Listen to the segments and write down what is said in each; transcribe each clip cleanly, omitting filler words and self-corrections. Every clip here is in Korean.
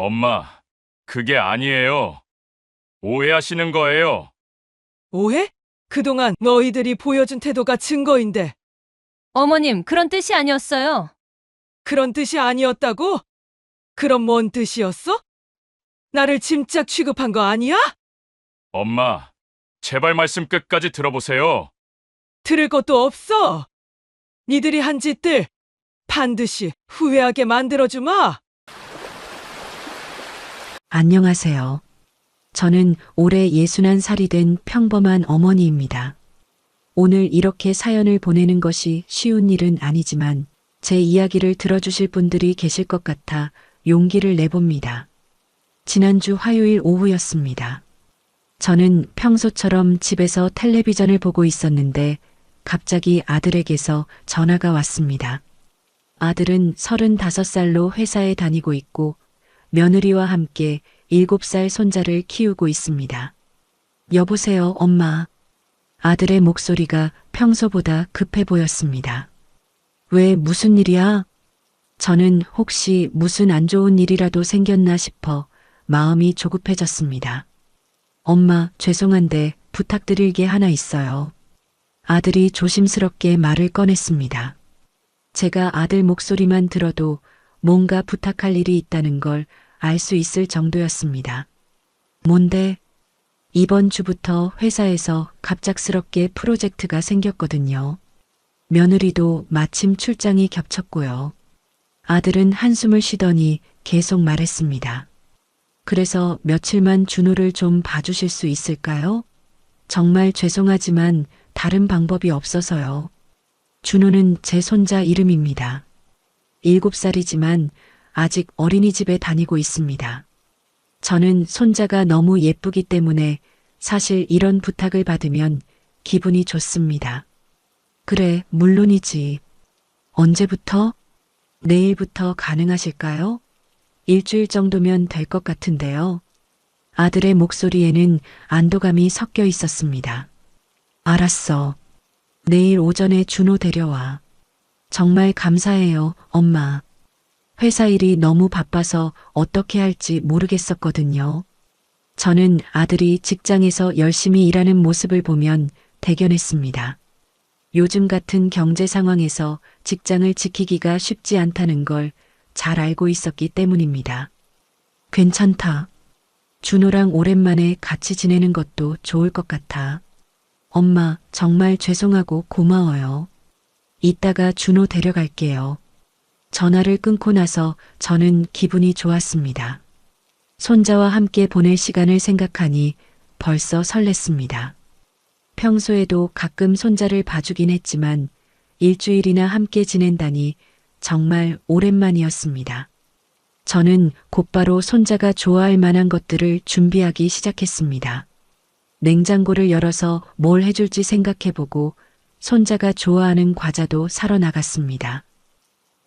엄마, 그게 아니에요. 오해하시는 거예요. 오해? 그동안 너희들이 보여준 태도가 증거인데 어머님, 그런 뜻이 아니었어요. 그런 뜻이 아니었다고? 그럼 뭔 뜻이었어? 나를 짐짝 취급한 거 아니야? 엄마, 제발 말씀 끝까지 들어보세요. 들을 것도 없어. 니들이 한 짓들 반드시 후회하게 만들어주마. 안녕하세요. 저는 올해 61살이 된 평범한 어머니입니다. 오늘 이렇게 사연을 보내는 것이 쉬운 일은 아니지만 제 이야기를 들어주실 분들이 계실 것 같아 용기를 내봅니다. 지난주 화요일 오후였습니다. 저는 평소처럼 집에서 텔레비전을 보고 있었는데 갑자기 아들에게서 전화가 왔습니다. 아들은 35살로 회사에 다니고 있고 며느리와 함께 7살 손자를 키우고 있습니다. 여보세요, 엄마. 아들의 목소리가 평소보다 급해 보였습니다. 왜, 무슨 일이야? 저는 혹시 무슨 안 좋은 일이라도 생겼나 싶어 마음이 조급해졌습니다. 엄마, 죄송한데 부탁드릴 게 하나 있어요. 아들이 조심스럽게 말을 꺼냈습니다. 제가 아들 목소리만 들어도 뭔가 부탁할 일이 있다는 걸 알 수 있을 정도였습니다. 뭔데? 이번 주부터 회사에서 갑작스럽게 프로젝트가 생겼거든요. 며느리도 마침 출장이 겹쳤고요. 아들은 한숨을 쉬더니 계속 말했습니다. 그래서 며칠만 준호를 좀 봐주실 수 있을까요? 정말 죄송하지만 다른 방법이 없어서요. 준호는 제 손자 이름입니다. 7살이지만 아직 어린이집에 다니고 있습니다. 저는 손자가 너무 예쁘기 때문에 사실 이런 부탁을 받으면 기분이 좋습니다. 그래, 물론이지. 언제부터? 내일부터 가능하실까요? 일주일 정도면 될 것 같은데요. 아들의 목소리에는 안도감이 섞여 있었습니다. 알았어. 내일 오전에 준호 데려와. 정말 감사해요, 엄마. 회사 일이 너무 바빠서 어떻게 할지 모르겠었거든요. 저는 아들이 직장에서 열심히 일하는 모습을 보면 대견했습니다. 요즘 같은 경제 상황에서 직장을 지키기가 쉽지 않다는 걸 잘 알고 있었기 때문입니다. 괜찮다. 준호랑 오랜만에 같이 지내는 것도 좋을 것 같아. 엄마, 정말 죄송하고 고마워요. 이따가 준호 데려갈게요. 전화를 끊고 나서 저는 기분이 좋았습니다. 손자와 함께 보낼 시간을 생각하니 벌써 설렜습니다. 평소에도 가끔 손자를 봐주긴 했지만 일주일이나 함께 지낸다니 정말 오랜만이었습니다. 저는 곧바로 손자가 좋아할 만한 것들을 준비하기 시작했습니다. 냉장고를 열어서 뭘 해줄지 생각해보고 손자가 좋아하는 과자도 사러 나갔습니다.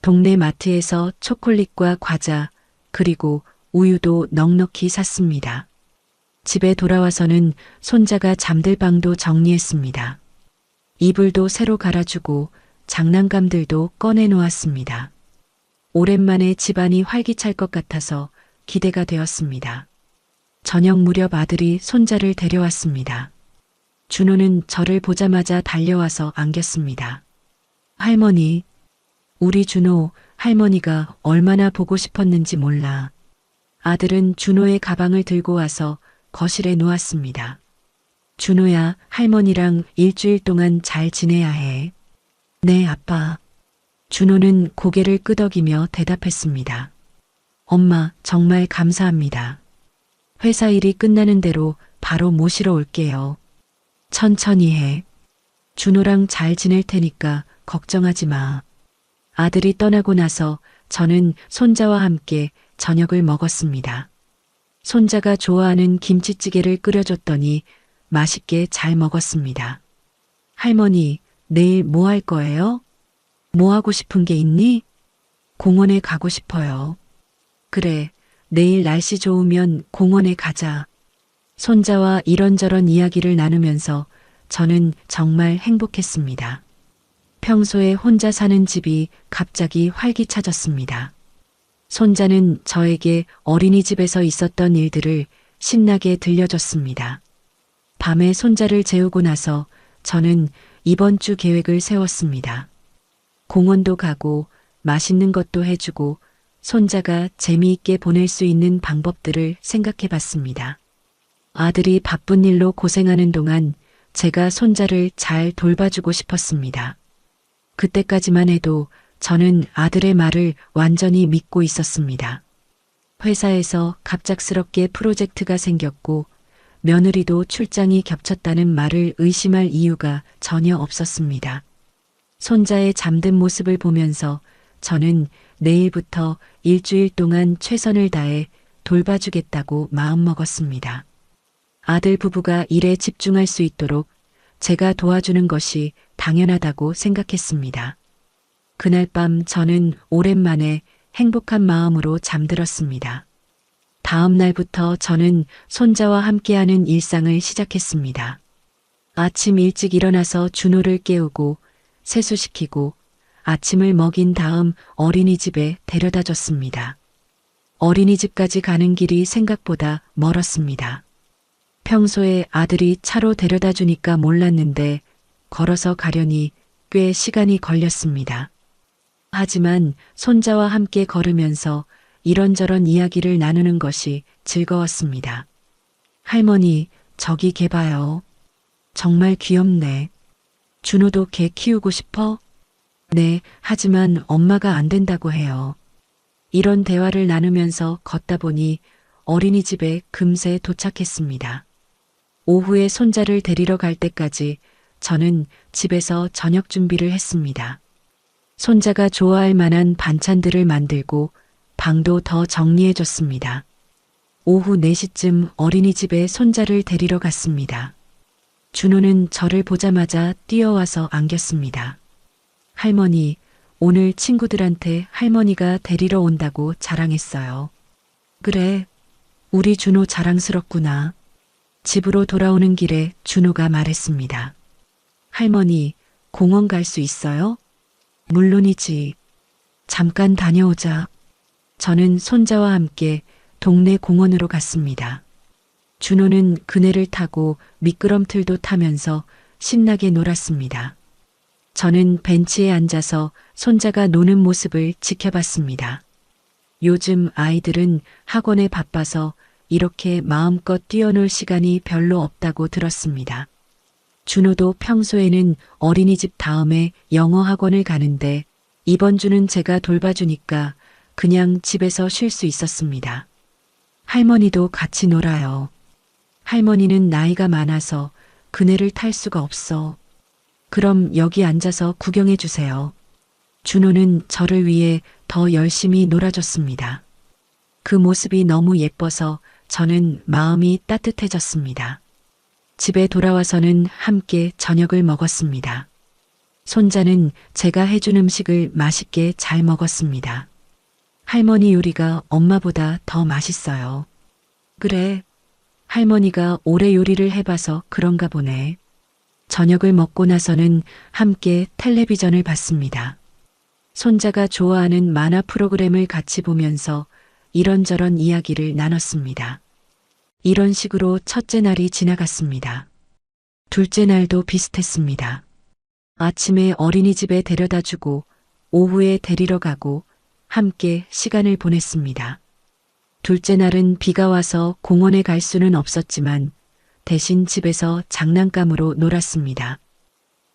동네 마트에서 초콜릿과 과자, 그리고 우유도 넉넉히 샀습니다. 집에 돌아와서는 손자가 잠들 방도 정리했습니다. 이불도 새로 갈아주고 장난감들도 꺼내 놓았습니다. 오랜만에 집안이 활기찰 것 같아서 기대가 되었습니다. 저녁 무렵 아들이 손자를 데려왔습니다. 준호는 저를 보자마자 달려와서 안겼습니다. 할머니, 우리 준호, 할머니가 얼마나 보고 싶었는지 몰라. 아들은 준호의 가방을 들고 와서 거실에 놓았습니다. 준호야, 할머니랑 일주일 동안 잘 지내야 해. 네, 아빠. 준호는 고개를 끄덕이며 대답했습니다. 엄마, 정말 감사합니다. 회사 일이 끝나는 대로 바로 모시러 올게요. 천천히 해. 준호랑 잘 지낼 테니까 걱정하지 마. 아들이 떠나고 나서 저는 손자와 함께 저녁을 먹었습니다. 손자가 좋아하는 김치찌개를 끓여줬더니 맛있게 잘 먹었습니다. 할머니, 내일 뭐 할 거예요? 뭐 하고 싶은 게 있니? 공원에 가고 싶어요. 그래, 내일 날씨 좋으면 공원에 가자. 손자와 이런저런 이야기를 나누면서 저는 정말 행복했습니다. 평소에 혼자 사는 집이 갑자기 활기차졌습니다. 손자는 저에게 어린이집에서 있었던 일들을 신나게 들려줬습니다. 밤에 손자를 재우고 나서 저는 이번 주 계획을 세웠습니다. 공원도 가고 맛있는 것도 해주고 손자가 재미있게 보낼 수 있는 방법들을 생각해 봤습니다. 아들이 바쁜 일로 고생하는 동안 제가 손자를 잘 돌봐주고 싶었습니다. 그때까지만 해도 저는 아들의 말을 완전히 믿고 있었습니다. 회사에서 갑작스럽게 프로젝트가 생겼고 며느리도 출장이 겹쳤다는 말을 의심할 이유가 전혀 없었습니다. 손자의 잠든 모습을 보면서 저는 내일부터 일주일 동안 최선을 다해 돌봐주겠다고 마음먹었습니다. 아들 부부가 일에 집중할 수 있도록 제가 도와주는 것이 당연하다고 생각했습니다. 그날 밤 저는 오랜만에 행복한 마음으로 잠들었습니다. 다음 날부터 저는 손자와 함께하는 일상을 시작했습니다. 아침 일찍 일어나서 준호를 깨우고 세수시키고 아침을 먹인 다음 어린이집에 데려다 줬습니다. 어린이집까지 가는 길이 생각보다 멀었습니다. 평소에 아들이 차로 데려다 주니까 몰랐는데 걸어서 가려니 꽤 시간이 걸렸습니다. 하지만 손자와 함께 걸으면서 이런저런 이야기를 나누는 것이 즐거웠습니다. 할머니, 저기 개 봐요. 정말 귀엽네. 준호도 개 키우고 싶어? 네, 하지만 엄마가 안 된다고 해요. 이런 대화를 나누면서 걷다 보니 어린이집에 금세 도착했습니다. 오후에 손자를 데리러 갈 때까지 저는 집에서 저녁 준비를 했습니다. 손자가 좋아할 만한 반찬들을 만들고 방도 더 정리해줬습니다. 오후 4시쯤 어린이집에 손자를 데리러 갔습니다. 준호는 저를 보자마자 뛰어와서 안겼습니다. 할머니, 오늘 친구들한테 할머니가 데리러 온다고 자랑했어요. 그래, 우리 준호 자랑스럽구나. 집으로 돌아오는 길에 준호가 말했습니다. 할머니, 공원 갈 수 있어요? 물론이지. 잠깐 다녀오자. 저는 손자와 함께 동네 공원으로 갔습니다. 준호는 그네를 타고 미끄럼틀도 타면서 신나게 놀았습니다. 저는 벤치에 앉아서 손자가 노는 모습을 지켜봤습니다. 요즘 아이들은 학원에 바빠서 이렇게 마음껏 뛰어놀 시간이 별로 없다고 들었습니다. 준호도 평소에는 어린이집 다음에 영어 학원을 가는데 이번 주는 제가 돌봐주니까 그냥 집에서 쉴 수 있었습니다. 할머니도 같이 놀아요. 할머니는 나이가 많아서 그네를 탈 수가 없어. 그럼 여기 앉아서 구경해 주세요. 준호는 저를 위해 더 열심히 놀아줬습니다. 그 모습이 너무 예뻐서 저는 마음이 따뜻해졌습니다. 집에 돌아와서는 함께 저녁을 먹었습니다. 손자는 제가 해준 음식을 맛있게 잘 먹었습니다. 할머니 요리가 엄마보다 더 맛있어요. 그래, 할머니가 오래 요리를 해봐서 그런가 보네. 저녁을 먹고 나서는 함께 텔레비전을 봤습니다. 손자가 좋아하는 만화 프로그램을 같이 보면서 이런저런 이야기를 나눴습니다. 이런 식으로 첫째 날이 지나갔습니다. 둘째 날도 비슷했습니다. 아침에 어린이집에 데려다 주고 오후에 데리러 가고 함께 시간을 보냈습니다. 둘째 날은 비가 와서 공원에 갈 수는 없었지만 대신 집에서 장난감으로 놀았습니다.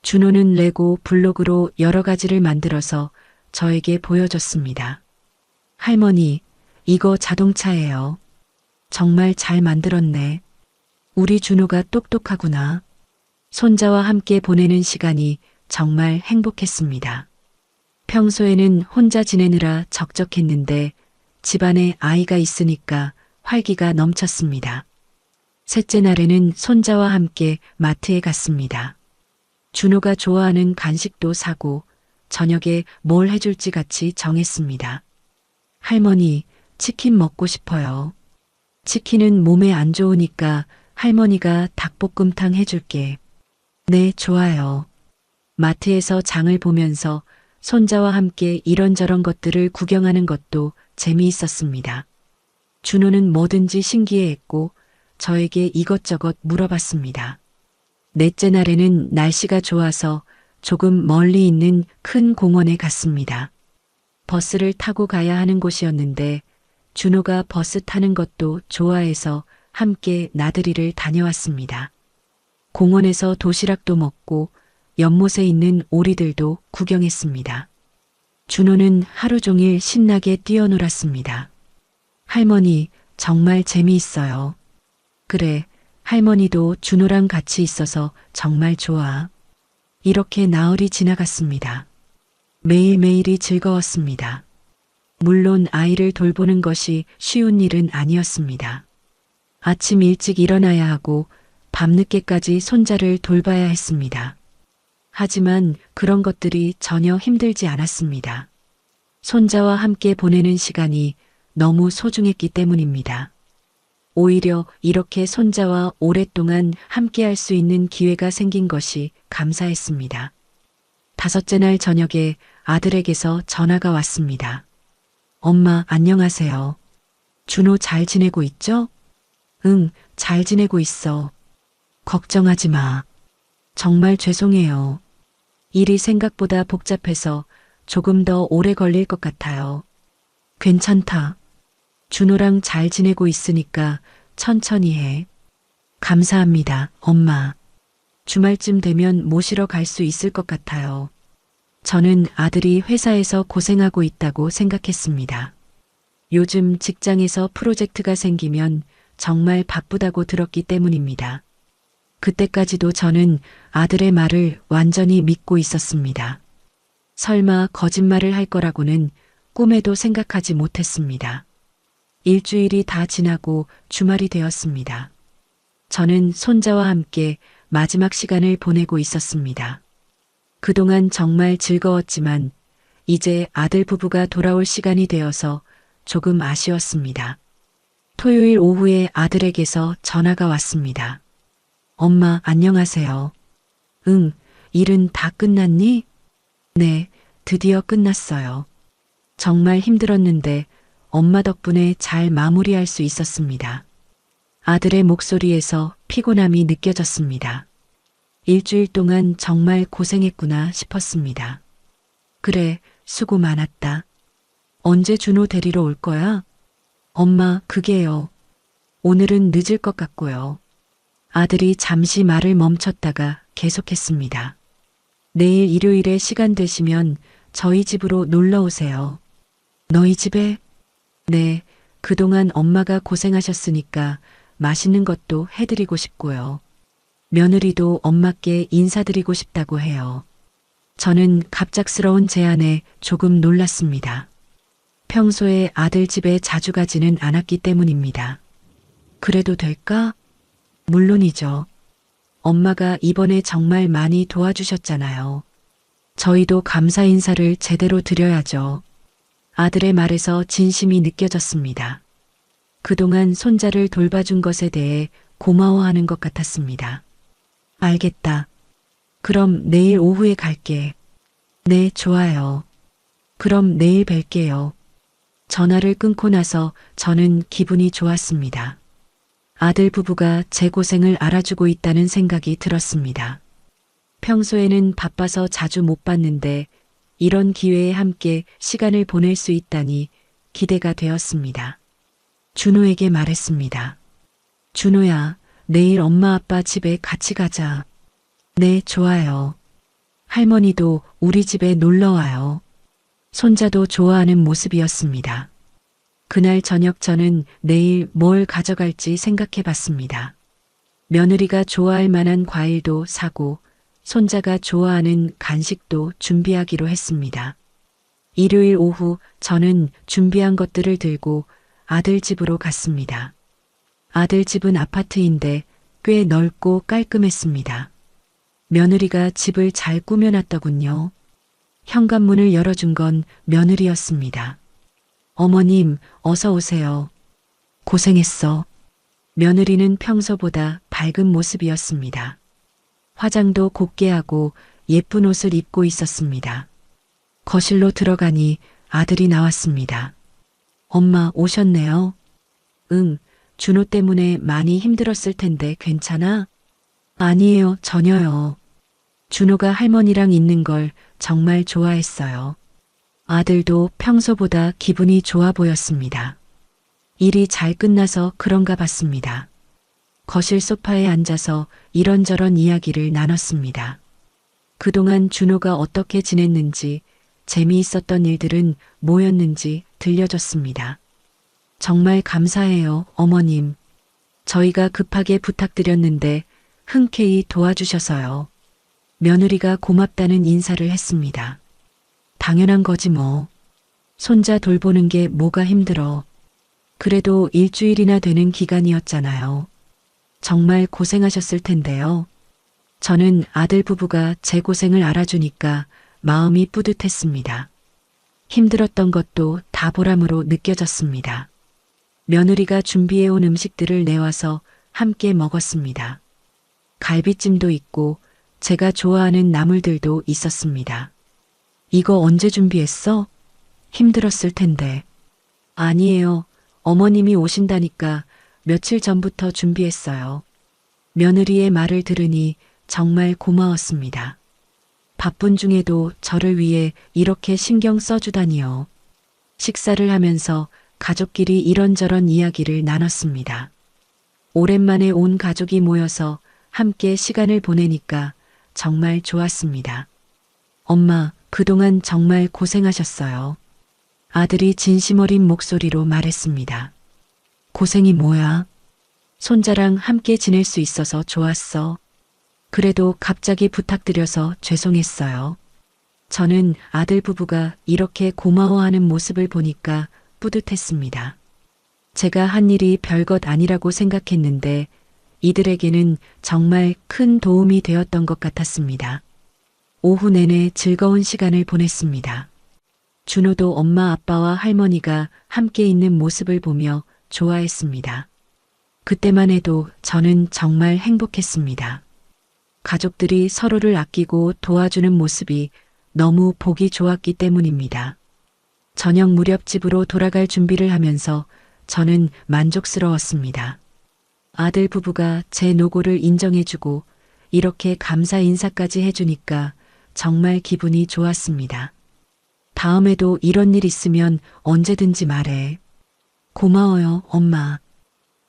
준호는 레고 블록으로 여러 가지를 만들어서 저에게 보여줬습니다. 할머니, 이거 자동차예요. 정말 잘 만들었네. 우리 준호가 똑똑하구나. 손자와 함께 보내는 시간이 정말 행복했습니다. 평소에는 혼자 지내느라 적적했는데 집안에 아이가 있으니까 활기가 넘쳤습니다. 셋째 날에는 손자와 함께 마트에 갔습니다. 준호가 좋아하는 간식도 사고 저녁에 뭘 해줄지 같이 정했습니다. 할머니, 치킨 먹고 싶어요. 치킨은 몸에 안 좋으니까 할머니가 닭볶음탕 해줄게. 네, 좋아요. 마트에서 장을 보면서 손자와 함께 이런저런 것들을 구경하는 것도 재미있었습니다. 준호는 뭐든지 신기해했고 저에게 이것저것 물어봤습니다. 넷째 날에는 날씨가 좋아서 조금 멀리 있는 큰 공원에 갔습니다. 버스를 타고 가야 하는 곳이었는데 준호가 버스 타는 것도 좋아해서 함께 나들이를 다녀왔습니다. 공원에서 도시락도 먹고 연못에 있는 오리들도 구경했습니다. 준호는 하루 종일 신나게 뛰어놀았습니다. 할머니, 정말 재미있어요. 그래, 할머니도 준호랑 같이 있어서 정말 좋아. 이렇게 나흘이 지나갔습니다. 매일매일이 즐거웠습니다. 물론 아이를 돌보는 것이 쉬운 일은 아니었습니다. 아침 일찍 일어나야 하고 밤늦게까지 손자를 돌봐야 했습니다. 하지만 그런 것들이 전혀 힘들지 않았습니다. 손자와 함께 보내는 시간이 너무 소중했기 때문입니다. 오히려 이렇게 손자와 오랫동안 함께 할 수 있는 기회가 생긴 것이 감사했습니다. 다섯째 날 저녁에 아들에게서 전화가 왔습니다. 엄마, 안녕하세요. 준호 잘 지내고 있죠? 응, 잘 지내고 있어. 걱정하지 마. 정말 죄송해요. 일이 생각보다 복잡해서 조금 더 오래 걸릴 것 같아요. 괜찮다. 준호랑 잘 지내고 있으니까 천천히 해. 감사합니다, 엄마. 주말쯤 되면 모시러 갈 수 있을 것 같아요. 저는 아들이 회사에서 고생하고 있다고 생각했습니다. 요즘 직장에서 프로젝트가 생기면 정말 바쁘다고 들었기 때문입니다. 그때까지도 저는 아들의 말을 완전히 믿고 있었습니다. 설마 거짓말을 할 거라고는 꿈에도 생각하지 못했습니다. 일주일이 다 지나고 주말이 되었습니다. 저는 손자와 함께 마지막 시간을 보내고 있었습니다. 그동안 정말 즐거웠지만 이제 아들 부부가 돌아올 시간이 되어서 조금 아쉬웠습니다. 토요일 오후에 아들에게서 전화가 왔습니다. 엄마, 안녕하세요. 응, 일은 다 끝났니? 네, 드디어 끝났어요. 정말 힘들었는데 엄마 덕분에 잘 마무리할 수 있었습니다. 아들의 목소리에서 피곤함이 느껴졌습니다. 일주일 동안 정말 고생했구나 싶었습니다. 그래, 수고 많았다. 언제 준호 데리러 올 거야? 엄마, 그게요. 오늘은 늦을 것 같고요. 아들이 잠시 말을 멈췄다가 계속했습니다. 내일 일요일에 시간 되시면 저희 집으로 놀러 오세요. 너희 집에? 네, 그동안 엄마가 고생하셨으니까 맛있는 것도 해드리고 싶고요. 며느리도 엄마께 인사드리고 싶다고 해요. 저는 갑작스러운 제안에 조금 놀랐습니다. 평소에 아들 집에 자주 가지는 않았기 때문입니다. 그래도 될까? 물론이죠. 엄마가 이번에 정말 많이 도와주셨잖아요. 저희도 감사 인사를 제대로 드려야죠. 아들의 말에서 진심이 느껴졌습니다. 그동안 손자를 돌봐준 것에 대해 고마워하는 것 같았습니다. 알겠다. 그럼 내일 오후에 갈게. 네, 좋아요. 그럼 내일 뵐게요. 전화를 끊고 나서 저는 기분이 좋았습니다. 아들 부부가 제 고생을 알아주고 있다는 생각이 들었습니다. 평소에는 바빠서 자주 못 봤는데 이런 기회에 함께 시간을 보낼 수 있다니 기대가 되었습니다. 준호에게 말했습니다. 준호야, 내일 엄마 아빠 집에 같이 가자. 네, 좋아요. 할머니도 우리 집에 놀러 와요. 손자도 좋아하는 모습이었습니다. 그날 저녁 저는 내일 뭘 가져갈지 생각해 봤습니다. 며느리가 좋아할 만한 과일도 사고 손자가 좋아하는 간식도 준비하기로 했습니다. 일요일 오후 저는 준비한 것들을 들고 아들 집으로 갔습니다. 아들 집은 아파트인데 꽤 넓고 깔끔했습니다. 며느리가 집을 잘 꾸며놨더군요. 현관문을 열어준 건 며느리였습니다. 어머님, 어서 오세요. 고생했어. 며느리는 평소보다 밝은 모습이었습니다. 화장도 곱게 하고 예쁜 옷을 입고 있었습니다. 거실로 들어가니 아들이 나왔습니다. 엄마 오셨네요. 응, 준호 때문에 많이 힘들었을 텐데 괜찮아? 아니에요, 전혀요. 준호가 할머니랑 있는 걸 정말 좋아했어요. 아들도 평소보다 기분이 좋아 보였습니다. 일이 잘 끝나서 그런가 봤습니다. 거실 소파에 앉아서 이런저런 이야기를 나눴습니다. 그동안 준호가 어떻게 지냈는지, 재미있었던 일들은 뭐였는지 들려줬습니다. 정말 감사해요, 어머님. 저희가 급하게 부탁드렸는데 흔쾌히 도와주셔서요. 며느리가 고맙다는 인사를 했습니다. 당연한 거지 뭐. 손자 돌보는 게 뭐가 힘들어. 그래도 일주일이나 되는 기간이었잖아요. 정말 고생하셨을 텐데요. 저는 아들 부부가 제 고생을 알아주니까 마음이 뿌듯했습니다. 힘들었던 것도 다 보람으로 느껴졌습니다. 며느리가 준비해온 음식들을 내와서 함께 먹었습니다. 갈비찜도 있고 제가 좋아하는 나물들도 있었습니다. 이거 언제 준비했어? 힘들었을 텐데. 아니에요. 어머님이 오신다니까 며칠 전부터 준비했어요. 며느리의 말을 들으니 정말 고마웠습니다. 바쁜 중에도 저를 위해 이렇게 신경 써주다니요. 식사를 하면서 가족끼리 이런저런 이야기를 나눴습니다. 오랜만에 온 가족이 모여서 함께 시간을 보내니까 정말 좋았습니다. 엄마, 그동안 정말 고생하셨어요. 아들이 진심 어린 목소리로 말했습니다. 고생이 뭐야? 손자랑 함께 지낼 수 있어서 좋았어. 그래도 갑자기 부탁드려서 죄송했어요. 저는 아들 부부가 이렇게 고마워하는 모습을 보니까 뿌듯했습니다. 제가 한 일이 별것 아니라고 생각했는데 이들에게는 정말 큰 도움이 되었던 것 같았습니다. 오후 내내 즐거운 시간을 보냈습니다. 준호도 엄마 아빠와 할머니가 함께 있는 모습을 보며 좋아했습니다. 그때만 해도 저는 정말 행복했습니다. 가족들이 서로를 아끼고 도와주는 모습이 너무 보기 좋았기 때문입니다. 저녁 무렵 집으로 돌아갈 준비를 하면서 저는 만족스러웠습니다. 아들 부부가 제 노고를 인정해주고 이렇게 감사 인사까지 해주니까 정말 기분이 좋았습니다. 다음에도 이런 일 있으면 언제든지 말해. 고마워요, 엄마.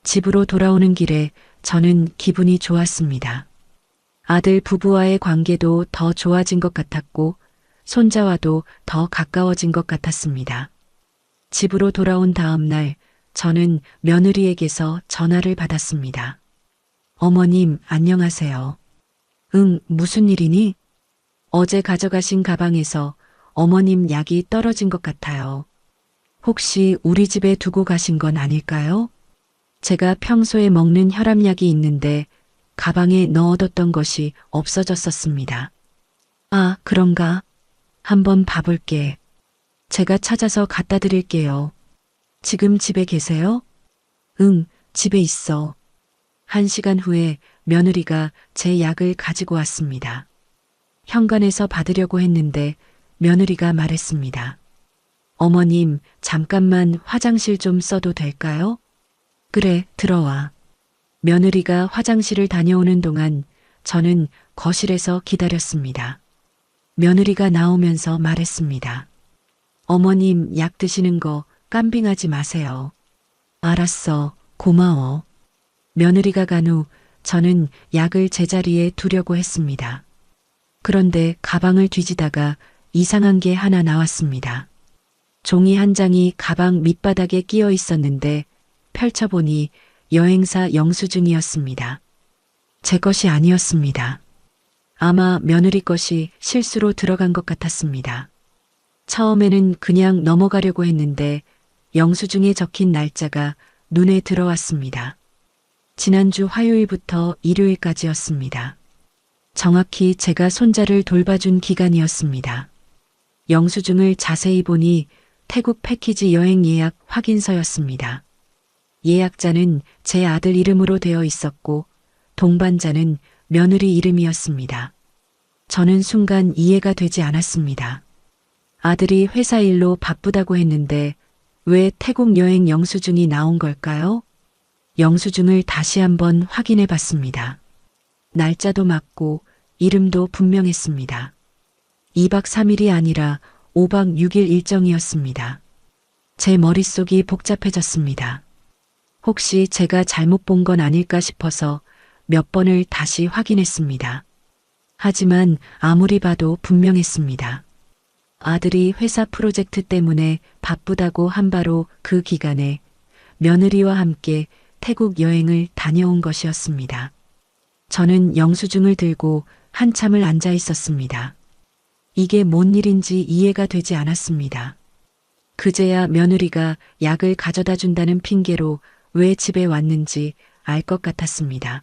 집으로 돌아오는 길에 저는 기분이 좋았습니다. 아들 부부와의 관계도 더 좋아진 것 같았고 손자와도 더 가까워진 것 같았습니다. 집으로 돌아온 다음 날 저는 며느리에게서 전화를 받았습니다. 어머님, 안녕하세요. 응, 무슨 일이니? 어제 가져가신 가방에서 어머님 약이 떨어진 것 같아요. 혹시 우리 집에 두고 가신 건 아닐까요? 제가 평소에 먹는 혈압약이 있는데 가방에 넣어뒀던 것이 없어졌었습니다. 아, 그런가? 한번 봐볼게. 제가 찾아서 갖다 드릴게요. 지금 집에 계세요? 응, 집에 있어. 1시간 후에 며느리가 제 약을 가지고 왔습니다. 현관에서 받으려고 했는데 며느리가 말했습니다. 어머님, 잠깐만 화장실 좀 써도 될까요? 그래, 들어와. 며느리가 화장실을 다녀오는 동안 저는 거실에서 기다렸습니다. 며느리가 나오면서 말했습니다. 어머님, 약 드시는 거 깜빙하지 마세요. 알았어, 고마워. 며느리가 간 후 저는 약을 제자리에 두려고 했습니다. 그런데 가방을 뒤지다가 이상한 게 하나 나왔습니다. 종이 한 장이 가방 밑바닥에 끼어 있었는데 펼쳐보니 여행사 영수증이었습니다. 제 것이 아니었습니다. 아마 며느리 것이 실수로 들어간 것 같았습니다. 처음에는 그냥 넘어가려고 했는데 영수증에 적힌 날짜가 눈에 들어왔습니다. 지난주 화요일부터 일요일까지였습니다. 정확히 제가 손자를 돌봐준 기간이었습니다. 영수증을 자세히 보니 태국 패키지 여행 예약 확인서였습니다. 예약자는 제 아들 이름으로 되어 있었고 동반자는 며느리 이름이었습니다. 저는 순간 이해가 되지 않았습니다. 아들이 회사 일로 바쁘다고 했는데 왜 태국 여행 영수증이 나온 걸까요? 영수증을 다시 한번 확인해 봤습니다. 날짜도 맞고 이름도 분명했습니다. 2박 3일이 아니라 5박 6일 일정이었습니다. 제 머릿속이 복잡해졌습니다. 혹시 제가 잘못 본 건 아닐까 싶어서 몇 번을 다시 확인했습니다. 하지만 아무리 봐도 분명했습니다. 아들이 회사 프로젝트 때문에 바쁘다고 한 바로 그 기간에 며느리와 함께 태국 여행을 다녀온 것이었습니다. 저는 영수증을 들고 한참을 앉아 있었습니다. 이게 뭔 일인지 이해가 되지 않았습니다. 그제야 며느리가 약을 가져다 준다는 핑계로 왜 집에 왔는지 알 것 같았습니다.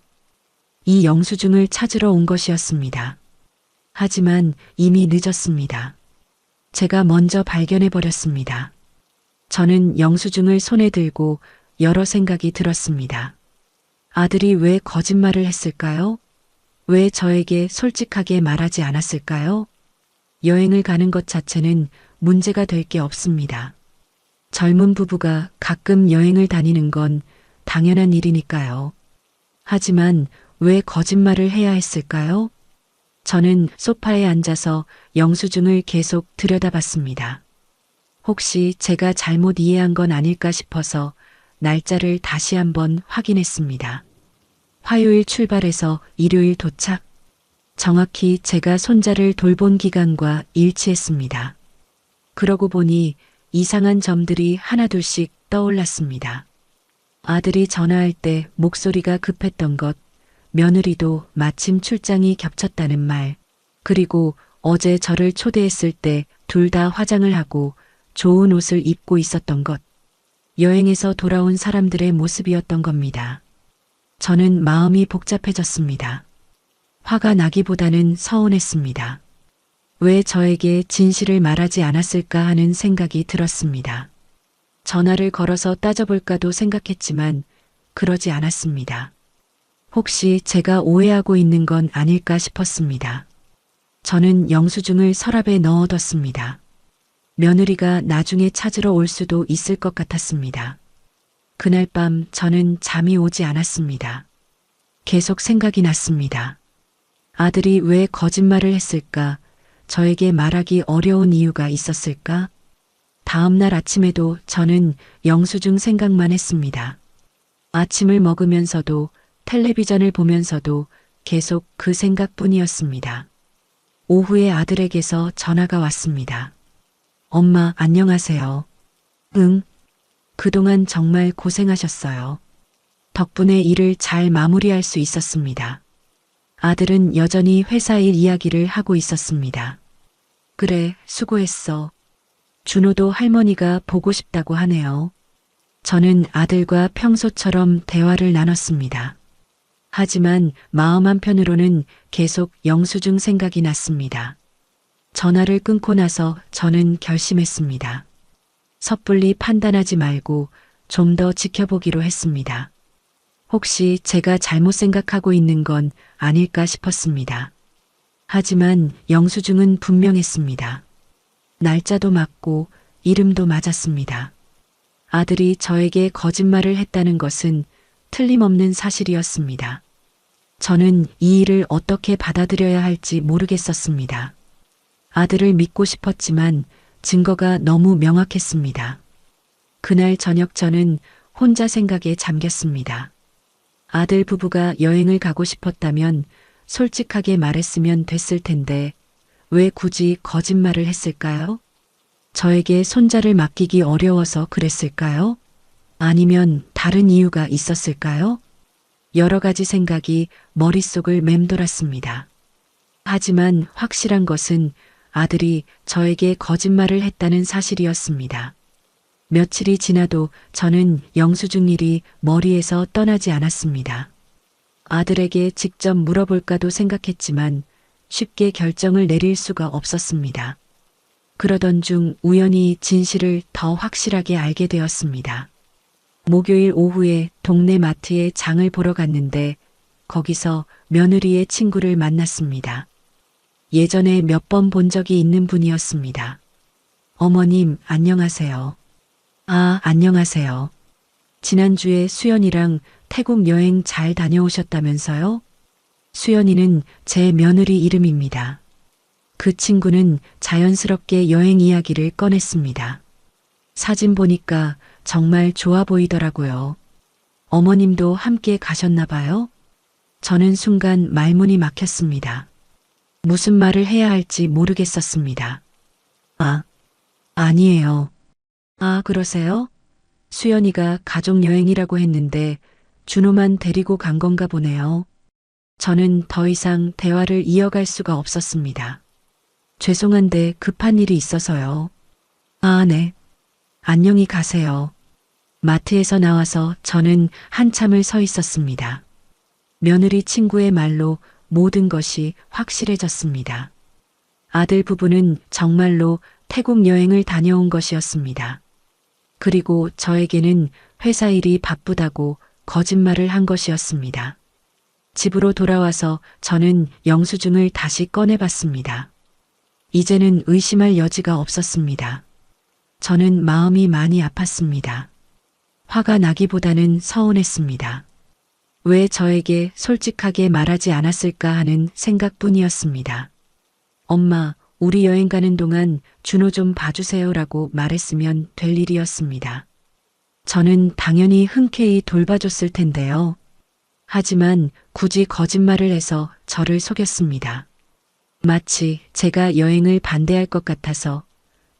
이 영수증을 찾으러 온 것이었습니다. 하지만 이미 늦었습니다. 제가 먼저 발견해 버렸습니다. 저는 영수증을 손에 들고 여러 생각이 들었습니다. 아들이 왜 거짓말을 했을까요? 왜 저에게 솔직하게 말하지 않았을까요? 여행을 가는 것 자체는 문제가 될 게 없습니다. 젊은 부부가 가끔 여행을 다니는 건 당연한 일이니까요. 하지만 왜 거짓말을 해야 했을까요? 저는 소파에 앉아서 영수증을 계속 들여다봤습니다. 혹시 제가 잘못 이해한 건 아닐까 싶어서 날짜를 다시 한번 확인했습니다. 화요일 출발해서 일요일 도착. 정확히 제가 손자를 돌본 기간과 일치했습니다. 그러고 보니 이상한 점들이 하나둘씩 떠올랐습니다. 아들이 전화할 때 목소리가 급했던 것, 며느리도 마침 출장이 겹쳤다는 말, 그리고 어제 저를 초대했을 때 둘 다 화장을 하고 좋은 옷을 입고 있었던 것, 여행에서 돌아온 사람들의 모습이었던 겁니다. 저는 마음이 복잡해졌습니다. 화가 나기보다는 서운했습니다. 왜 저에게 진실을 말하지 않았을까 하는 생각이 들었습니다. 전화를 걸어서 따져볼까도 생각했지만 그러지 않았습니다. 혹시 제가 오해하고 있는 건 아닐까 싶었습니다. 저는 영수증을 서랍에 넣어뒀습니다. 며느리가 나중에 찾으러 올 수도 있을 것 같았습니다. 그날 밤 저는 잠이 오지 않았습니다. 계속 생각이 났습니다. 아들이 왜 거짓말을 했을까? 저에게 말하기 어려운 이유가 있었을까? 다음 날 아침에도 저는 영수증 생각만 했습니다. 아침을 먹으면서도 텔레비전을 보면서도 계속 그 생각뿐이었습니다. 오후에 아들에게서 전화가 왔습니다. 엄마, 안녕하세요. 응. 그동안 정말 고생하셨어요. 덕분에 일을 잘 마무리할 수 있었습니다. 아들은 여전히 회사 일 이야기를 하고 있었습니다. 그래, 수고했어. 준호도 할머니가 보고 싶다고 하네요. 저는 아들과 평소처럼 대화를 나눴습니다. 하지만 마음 한편으로는 계속 영수증 생각이 났습니다. 전화를 끊고 나서 저는 결심했습니다. 섣불리 판단하지 말고 좀 더 지켜보기로 했습니다. 혹시 제가 잘못 생각하고 있는 건 아닐까 싶었습니다. 하지만 영수증은 분명했습니다. 날짜도 맞고 이름도 맞았습니다. 아들이 저에게 거짓말을 했다는 것은 틀림없는 사실이었습니다. 저는 이 일을 어떻게 받아들여야 할지 모르겠었습니다. 아들을 믿고 싶었지만 증거가 너무 명확했습니다. 그날 저녁 저는 혼자 생각에 잠겼습니다. 아들 부부가 여행을 가고 싶었다면 솔직하게 말했으면 됐을 텐데 왜 굳이 거짓말을 했을까요? 저에게 손자를 맡기기 어려워서 그랬을까요? 아니면 다른 이유가 있었을까요? 여러 가지 생각이 머릿속을 맴돌았습니다. 하지만 확실한 것은 아들이 저에게 거짓말을 했다는 사실이었습니다. 며칠이 지나도 저는 영수증 일이 머리에서 떠나지 않았습니다. 아들에게 직접 물어볼까도 생각했지만 쉽게 결정을 내릴 수가 없었습니다. 그러던 중 우연히 진실을 더 확실하게 알게 되었습니다. 목요일 오후에 동네 마트에 장을 보러 갔는데 거기서 며느리의 친구를 만났습니다. 예전에 몇 번 본 적이 있는 분이었습니다. 어머님, 안녕하세요. 아, 안녕하세요. 지난주에 수연이랑 태국 여행 잘 다녀오셨다면서요? 수연이는 제 며느리 이름입니다. 그 친구는 자연스럽게 여행 이야기를 꺼냈습니다. 사진 보니까 정말 좋아 보이더라고요. 어머님도 함께 가셨나 봐요? 저는 순간 말문이 막혔습니다. 무슨 말을 해야 할지 모르겠었습니다. 아, 아니에요. 아, 그러세요? 수연이가 가족 여행이라고 했는데 준호만 데리고 간 건가 보네요. 저는 더 이상 대화를 이어갈 수가 없었습니다. 죄송한데 급한 일이 있어서요. 아, 네. 안녕히 가세요. 마트에서 나와서 저는 한참을 서 있었습니다. 며느리 친구의 말로 모든 것이 확실해졌습니다. 아들 부부는 정말로 태국 여행을 다녀온 것이었습니다. 그리고 저에게는 회사 일이 바쁘다고 거짓말을 한 것이었습니다. 집으로 돌아와서 저는 영수증을 다시 꺼내봤습니다. 이제는 의심할 여지가 없었습니다. 저는 마음이 많이 아팠습니다. 화가 나기보다는 서운했습니다. 왜 저에게 솔직하게 말하지 않았을까 하는 생각뿐이었습니다. 엄마, 우리 여행 가는 동안 준호 좀 봐주세요라고 말했으면 될 일이었습니다. 저는 당연히 흔쾌히 돌봐줬을 텐데요. 하지만 굳이 거짓말을 해서 저를 속였습니다. 마치 제가 여행을 반대할 것 같아서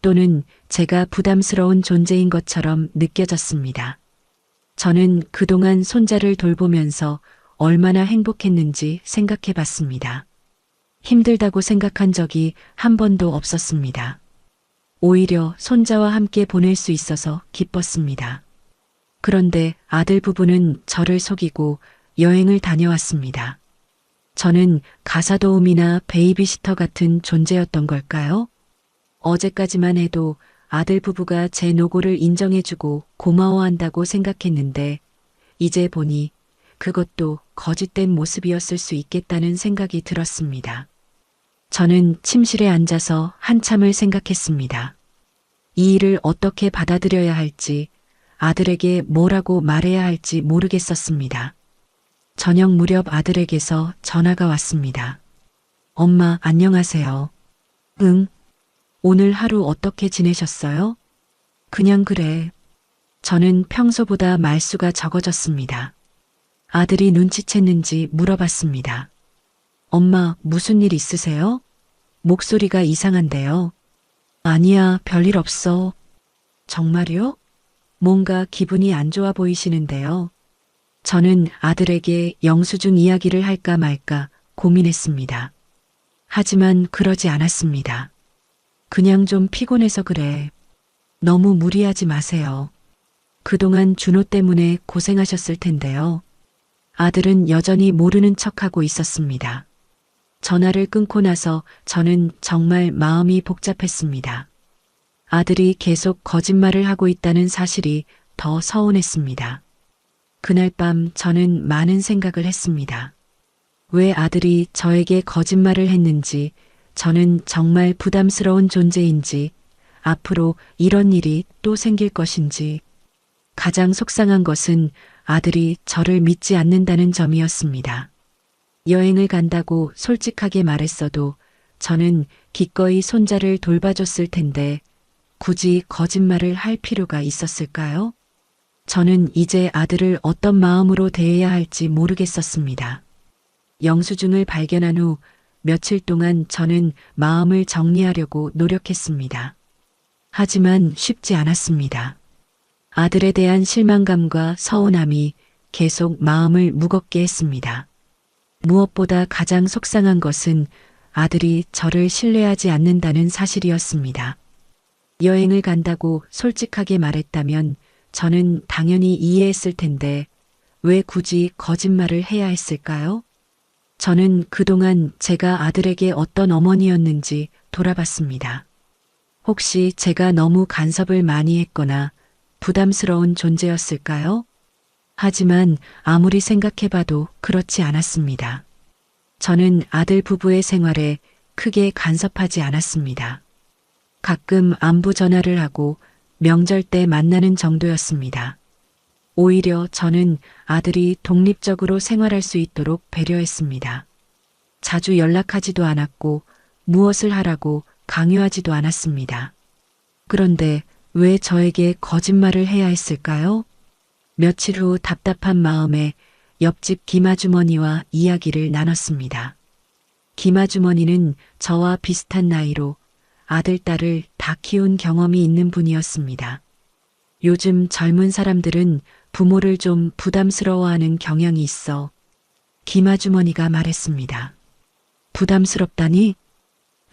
또는 제가 부담스러운 존재인 것처럼 느껴졌습니다. 저는 그동안 손자를 돌보면서 얼마나 행복했는지 생각해 봤습니다. 힘들다고 생각한 적이 한 번도 없었습니다. 오히려 손자와 함께 보낼 수 있어서 기뻤습니다. 그런데 아들 부부는 저를 속이고 여행을 다녀왔습니다. 저는 가사도우미나 베이비시터 같은 존재였던 걸까요? 어제까지만 해도 아들 부부가 제 노고를 인정해주고 고마워한다고 생각했는데 이제 보니 그것도 거짓된 모습이었을 수 있겠다는 생각이 들었습니다. 저는 침실에 앉아서 한참을 생각했습니다. 이 일을 어떻게 받아들여야 할지, 아들에게 뭐라고 말해야 할지 모르겠었습니다. 저녁 무렵 아들에게서 전화가 왔습니다. 엄마, 안녕하세요. 응? 오늘 하루 어떻게 지내셨어요? 그냥 그래. 저는 평소보다 말수가 적어졌습니다. 아들이 눈치챘는지 물어봤습니다. 엄마, 무슨 일 있으세요? 목소리가 이상한데요. 아니야, 별일 없어. 정말요? 뭔가 기분이 안 좋아 보이시는데요. 저는 아들에게 영수증 이야기를 할까 말까 고민했습니다. 하지만 그러지 않았습니다. 그냥 좀 피곤해서 그래. 너무 무리하지 마세요. 그동안 준호 때문에 고생하셨을 텐데요. 아들은 여전히 모르는 척하고 있었습니다. 전화를 끊고 나서 저는 정말 마음이 복잡했습니다. 아들이 계속 거짓말을 하고 있다는 사실이 더 서운했습니다. 그날 밤 저는 많은 생각을 했습니다. 왜 아들이 저에게 거짓말을 했는지, 저는 정말 부담스러운 존재인지, 앞으로 이런 일이 또 생길 것인지. 가장 속상한 것은 아들이 저를 믿지 않는다는 점이었습니다. 여행을 간다고 솔직하게 말했어도 저는 기꺼이 손자를 돌봐줬을 텐데 굳이 거짓말을 할 필요가 있었을까요? 저는 이제 아들을 어떤 마음으로 대해야 할지 모르겠었습니다. 영수증을 발견한 후 며칠 동안 저는 마음을 정리하려고 노력했습니다. 하지만 쉽지 않았습니다. 아들에 대한 실망감과 서운함이 계속 마음을 무겁게 했습니다. 무엇보다 가장 속상한 것은 아들이 저를 신뢰하지 않는다는 사실이었습니다. 여행을 간다고 솔직하게 말했다면 저는 당연히 이해했을 텐데 왜 굳이 거짓말을 해야 했을까요? 저는 그동안 제가 아들에게 어떤 어머니였는지 돌아봤습니다. 혹시 제가 너무 간섭을 많이 했거나 부담스러운 존재였을까요? 하지만 아무리 생각해봐도 그렇지 않았습니다. 저는 아들 부부의 생활에 크게 간섭하지 않았습니다. 가끔 안부 전화를 하고 명절 때 만나는 정도였습니다. 오히려 저는 아들이 독립적으로 생활할 수 있도록 배려했습니다. 자주 연락하지도 않았고 무엇을 하라고 강요하지도 않았습니다. 그런데 왜 저에게 거짓말을 해야 했을까요? 며칠 후 답답한 마음에 옆집 김아주머니와 이야기를 나눴습니다. 김아주머니는 저와 비슷한 나이로 아들, 딸을 다 키운 경험이 있는 분이었습니다. 요즘 젊은 사람들은 부모를 좀 부담스러워하는 경향이 있어 김아주머니가 말했습니다. 부담스럽다니?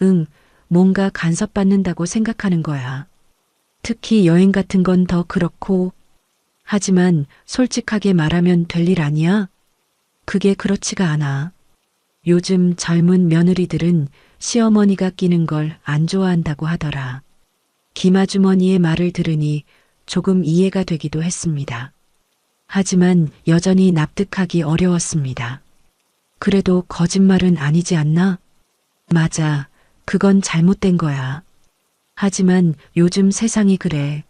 응, 뭔가 간섭받는다고 생각하는 거야. 특히 여행 같은 건 더 그렇고. 하지만 솔직하게 말하면 될 일 아니야? 그게 그렇지가 않아. 요즘 젊은 며느리들은 시어머니가 끼는 걸 안 좋아한다고 하더라. 김아주머니의 말을 들으니 조금 이해가 되기도 했습니다. 하지만 여전히 납득하기 어려웠습니다. 그래도 거짓말은 아니지 않나? 맞아. 그건 잘못된 거야. 하지만 요즘 세상이 그래.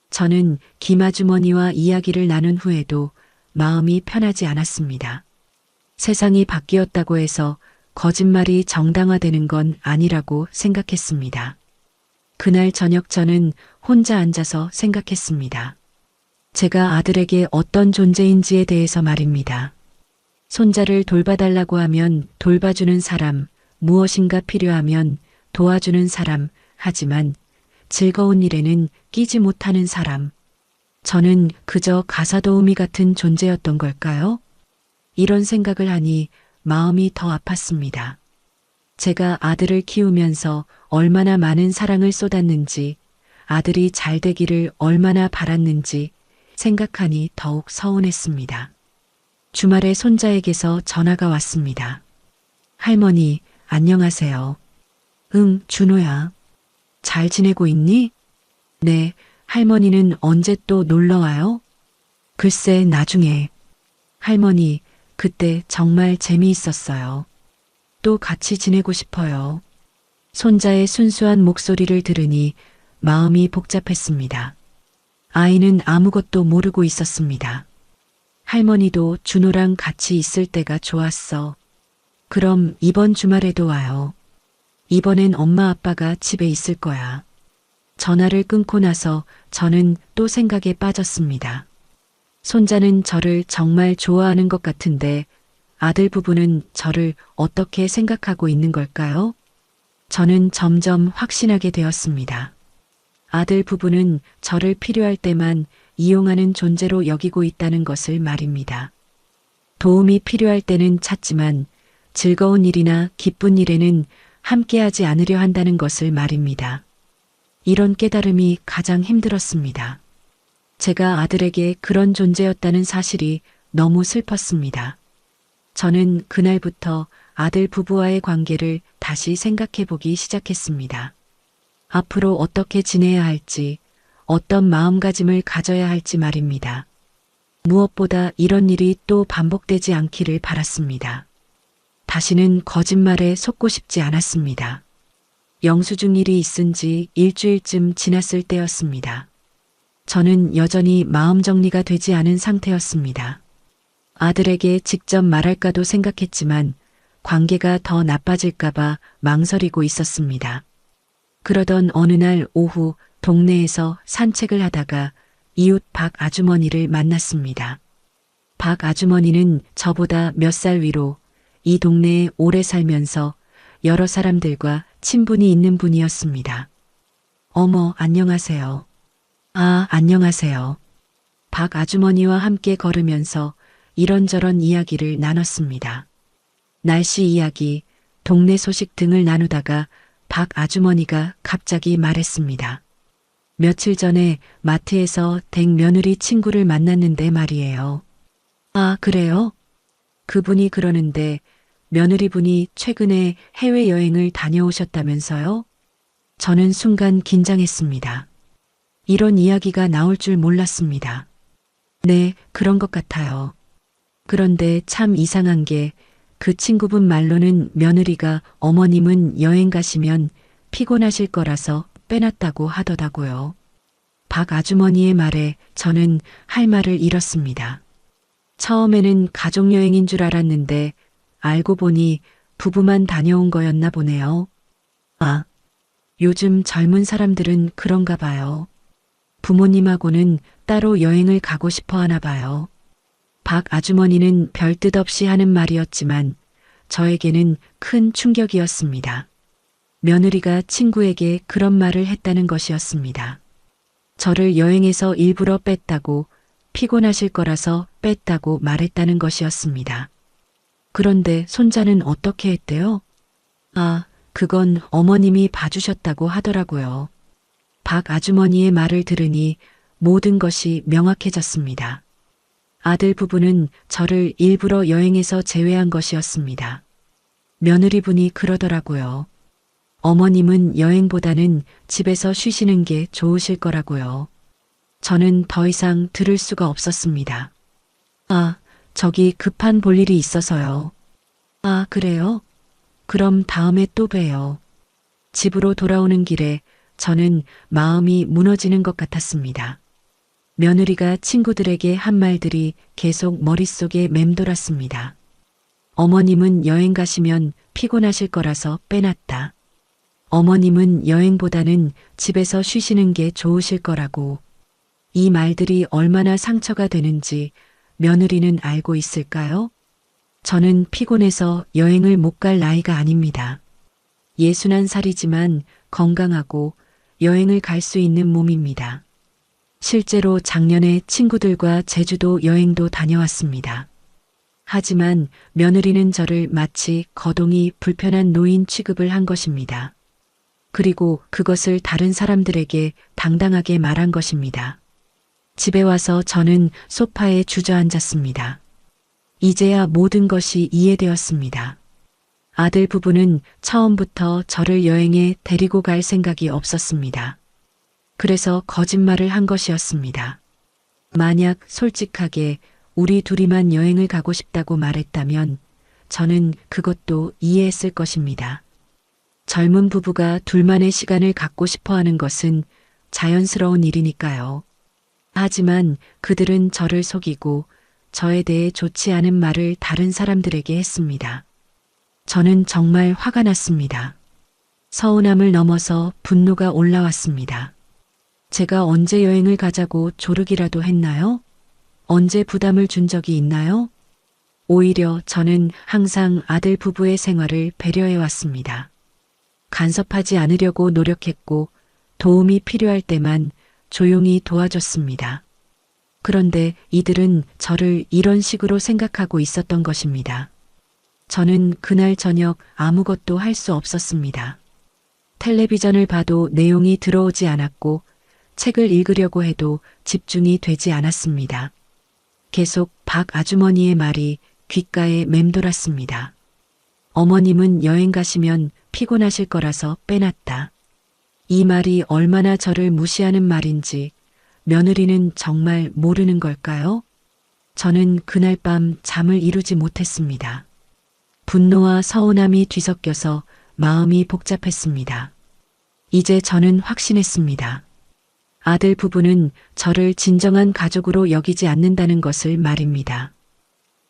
저는 김아주머니와 이야기를 나눈 후에도 마음이 편하지 않았습니다. 세상이 바뀌었다고 해서 거짓말이 정당화되는 건 아니라고 생각했습니다. 그날 저녁 저는 혼자 앉아서 생각했습니다. 제가 아들에게 어떤 존재인지에 대해서 말입니다. 손자를 돌봐달라고 하면 돌봐주는 사람, 무엇인가 필요하면 도와주는 사람, 하지만 즐거운 일에는 끼지 못하는 사람. 저는 그저 가사도우미 같은 존재였던 걸까요? 이런 생각을 하니 마음이 더 아팠습니다. 제가 아들을 키우면서 얼마나 많은 사랑을 쏟았는지, 아들이 잘 되기를 얼마나 바랐는지 생각하니 더욱 서운했습니다. 주말에 손자에게서 전화가 왔습니다. 할머니, 안녕하세요. 응, 준호야. 잘 지내고 있니? 네, 할머니는 언제 또 놀러 와요? 글쎄, 나중에. 할머니, 그때 정말 재미있었어요. 또 같이 지내고 싶어요. 손자의 순수한 목소리를 들으니 마음이 복잡했습니다. 아이는 아무것도 모르고 있었습니다. 할머니도 준호랑 같이 있을 때가 좋았어. 그럼 이번 주말에도 와요. 이번엔 엄마 아빠가 집에 있을 거야. 전화를 끊고 나서 저는 또 생각에 빠졌습니다. 손자는 저를 정말 좋아하는 것 같은데 아들 부부는 저를 어떻게 생각하고 있는 걸까요? 저는 점점 확신하게 되었습니다. 아들 부부는 저를 필요할 때만 이용하는 존재로 여기고 있다는 것을 말입니다. 도움이 필요할 때는 찾지만 즐거운 일이나 기쁜 일에는 함께하지 않으려 한다는 것을 말입니다. 이런 깨달음이 가장 힘들었습니다. 제가 아들에게 그런 존재였다는 사실이 너무 슬펐습니다. 저는 그날부터 아들 부부와의 관계를 다시 생각해 보기 시작했습니다. 앞으로 어떻게 지내야 할지, 어떤 마음가짐을 가져야 할지 말입니다. 무엇보다 이런 일이 또 반복되지 않기를 바랐습니다. 다시는 거짓말에 속고 싶지 않았습니다. 영수증 일이 있은 지 일주일쯤 지났을 때였습니다. 저는 여전히 마음 정리가 되지 않은 상태였습니다. 아들에게 직접 말할까도 생각했지만 관계가 더 나빠질까봐 망설이고 있었습니다. 그러던 어느 날 오후 동네에서 산책을 하다가 이웃 박 아주머니를 만났습니다. 박 아주머니는 저보다 몇 살 위로 이 동네에 오래 살면서 여러 사람들과 친분이 있는 분이었습니다. 어머, 안녕하세요. 아, 안녕하세요. 박 아주머니와 함께 걸으면서 이런저런 이야기를 나눴습니다. 날씨 이야기, 동네 소식 등을 나누다가 박 아주머니가 갑자기 말했습니다. 며칠 전에 마트에서 댁 며느리 친구를 만났는데 말이에요. 아, 그래요? 그분이 그러는데 며느리분이 최근에 해외여행을 다녀오셨다면서요? 저는 순간 긴장했습니다. 이런 이야기가 나올 줄 몰랐습니다. 네, 그런 것 같아요. 그런데 참 이상한 게 그 친구분 말로는 며느리가 어머님은 여행 가시면 피곤하실 거라서 빼놨다고 하더라고요. 박 아주머니의 말에 저는 할 말을 잃었습니다. 처음에는 가족여행인 줄 알았는데 알고 보니 부부만 다녀온 거였나 보네요. 아, 요즘 젊은 사람들은 그런가 봐요. 부모님하고는 따로 여행을 가고 싶어 하나 봐요. 박 아주머니는 별 뜻 없이 하는 말이었지만 저에게는 큰 충격이었습니다. 며느리가 친구에게 그런 말을 했다는 것이었습니다. 저를 여행에서 일부러 뺐다고, 피곤하실 거라서 뺐다고 말했다는 것이었습니다. 그런데 손자는 어떻게 했대요? 아, 그건 어머님이 봐주셨다고 하더라고요. 박 아주머니의 말을 들으니 모든 것이 명확해졌습니다. 아들 부부는 저를 일부러 여행에서 제외한 것이었습니다. 며느리분이 그러더라고요. 어머님은 여행보다는 집에서 쉬시는 게 좋으실 거라고요. 저는 더 이상 들을 수가 없었습니다. 아, 저기 급한 볼일이 있어서요. 아, 그래요? 그럼 다음에 또 봬요. 집으로 돌아오는 길에 저는 마음이 무너지는 것 같았습니다. 며느리가 친구들에게 한 말들이 계속 머릿속에 맴돌았습니다. 어머님은 여행 가시면 피곤하실 거라서 빼놨다. 어머님은 여행보다는 집에서 쉬시는 게 좋으실 거라고. 이 말들이 얼마나 상처가 되는지 며느리는 알고 있을까요? 저는 피곤해서 여행을 못 갈 나이가 아닙니다. 61살이지만 건강하고 여행을 갈 수 있는 몸입니다. 실제로 작년에 친구들과 제주도 여행도 다녀왔습니다. 하지만 며느리는 저를 마치 거동이 불편한 노인 취급을 한 것입니다. 그리고 그것을 다른 사람들에게 당당하게 말한 것입니다. 집에 와서 저는 소파에 주저앉았습니다. 이제야 모든 것이 이해되었습니다. 아들 부부는 처음부터 저를 여행에 데리고 갈 생각이 없었습니다. 그래서 거짓말을 한 것이었습니다. 만약 솔직하게 우리 둘이만 여행을 가고 싶다고 말했다면 저는 그것도 이해했을 것입니다. 젊은 부부가 둘만의 시간을 갖고 싶어 하는 것은 자연스러운 일이니까요. 하지만 그들은 저를 속이고 저에 대해 좋지 않은 말을 다른 사람들에게 했습니다. 저는 정말 화가 났습니다. 서운함을 넘어서 분노가 올라왔습니다. 제가 언제 여행을 가자고 조르기라도 했나요? 언제 부담을 준 적이 있나요? 오히려 저는 항상 아들 부부의 생활을 배려해 왔습니다. 간섭하지 않으려고 노력했고 도움이 필요할 때만 조용히 도와줬습니다. 그런데 이들은 저를 이런 식으로 생각하고 있었던 것입니다. 저는 그날 저녁 아무것도 할 수 없었습니다. 텔레비전을 봐도 내용이 들어오지 않았고 책을 읽으려고 해도 집중이 되지 않았습니다. 계속 박 아주머니의 말이 귓가에 맴돌았습니다. 어머님은 여행 가시면 피곤하실 거라서 빼놨다. 이 말이 얼마나 저를 무시하는 말인지 며느리는 정말 모르는 걸까요? 저는 그날 밤 잠을 이루지 못했습니다. 분노와 서운함이 뒤섞여서 마음이 복잡했습니다. 이제 저는 확신했습니다. 아들 부부는 저를 진정한 가족으로 여기지 않는다는 것을 말입니다.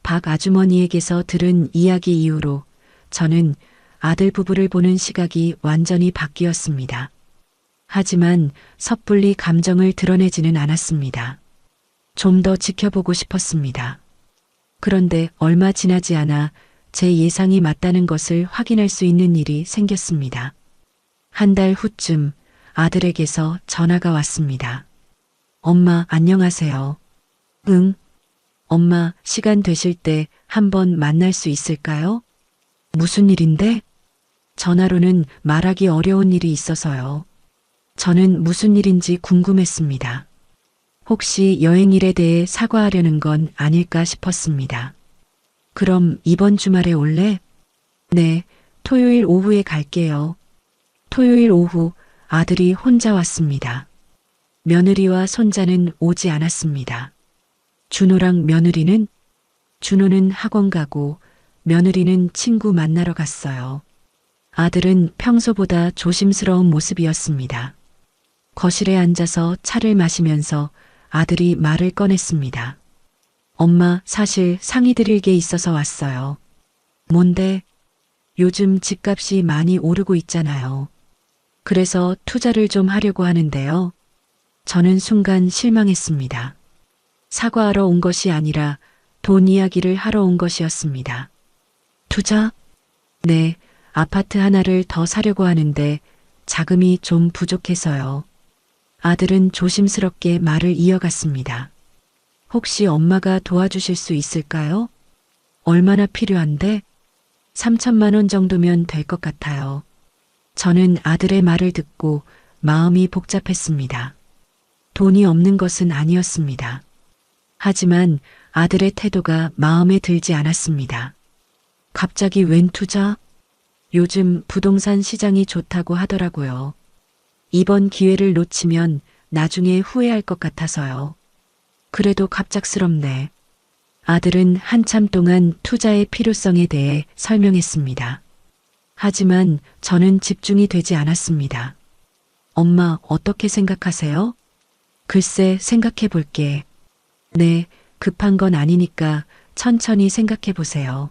박 아주머니에게서 들은 이야기 이후로 저는 아들 부부를 보는 시각이 완전히 바뀌었습니다. 하지만 섣불리 감정을 드러내지는 않았습니다. 좀 더 지켜보고 싶었습니다. 그런데 얼마 지나지 않아 제 예상이 맞다는 것을 확인할 수 있는 일이 생겼습니다. 한 달 후쯤 아들에게서 전화가 왔습니다. 엄마, 안녕하세요. 응? 엄마, 시간 되실 때 한번 만날 수 있을까요? 무슨 일인데? 전화로는 말하기 어려운 일이 있어서요. 저는 무슨 일인지 궁금했습니다. 혹시 여행 일에 대해 사과하려는 건 아닐까 싶었습니다. 그럼 이번 주말에 올래? 네, 토요일 오후에 갈게요. 토요일 오후 아들이 혼자 왔습니다. 며느리와 손자는 오지 않았습니다. 준호랑 며느리는? 준호는 학원 가고 며느리는 친구 만나러 갔어요. 아들은 평소보다 조심스러운 모습이었습니다. 거실에 앉아서 차를 마시면서 아들이 말을 꺼냈습니다. 엄마, 사실 상의 드릴 게 있어서 왔어요. 뭔데? 요즘 집값이 많이 오르고 있잖아요. 그래서 투자를 좀 하려고 하는데요. 저는 순간 실망했습니다. 사과하러 온 것이 아니라 돈 이야기를 하러 온 것이었습니다. 투자? 네, 아파트 하나를 더 사려고 하는데 자금이 좀 부족해서요. 아들은 조심스럽게 말을 이어갔습니다. 혹시 엄마가 도와주실 수 있을까요? 얼마나 필요한데? 3천만 원 정도면 될 것 같아요. 저는 아들의 말을 듣고 마음이 복잡했습니다. 돈이 없는 것은 아니었습니다. 하지만 아들의 태도가 마음에 들지 않았습니다. 갑자기 웬 투자? 요즘 부동산 시장이 좋다고 하더라고요. 이번 기회를 놓치면 나중에 후회할 것 같아서요. 그래도 갑작스럽네. 아들은 한참 동안 투자의 필요성에 대해 설명했습니다. 하지만 저는 집중이 되지 않았습니다. 엄마, 어떻게 생각하세요? 글쎄, 생각해 볼게. 네, 급한 건 아니니까 천천히 생각해 보세요.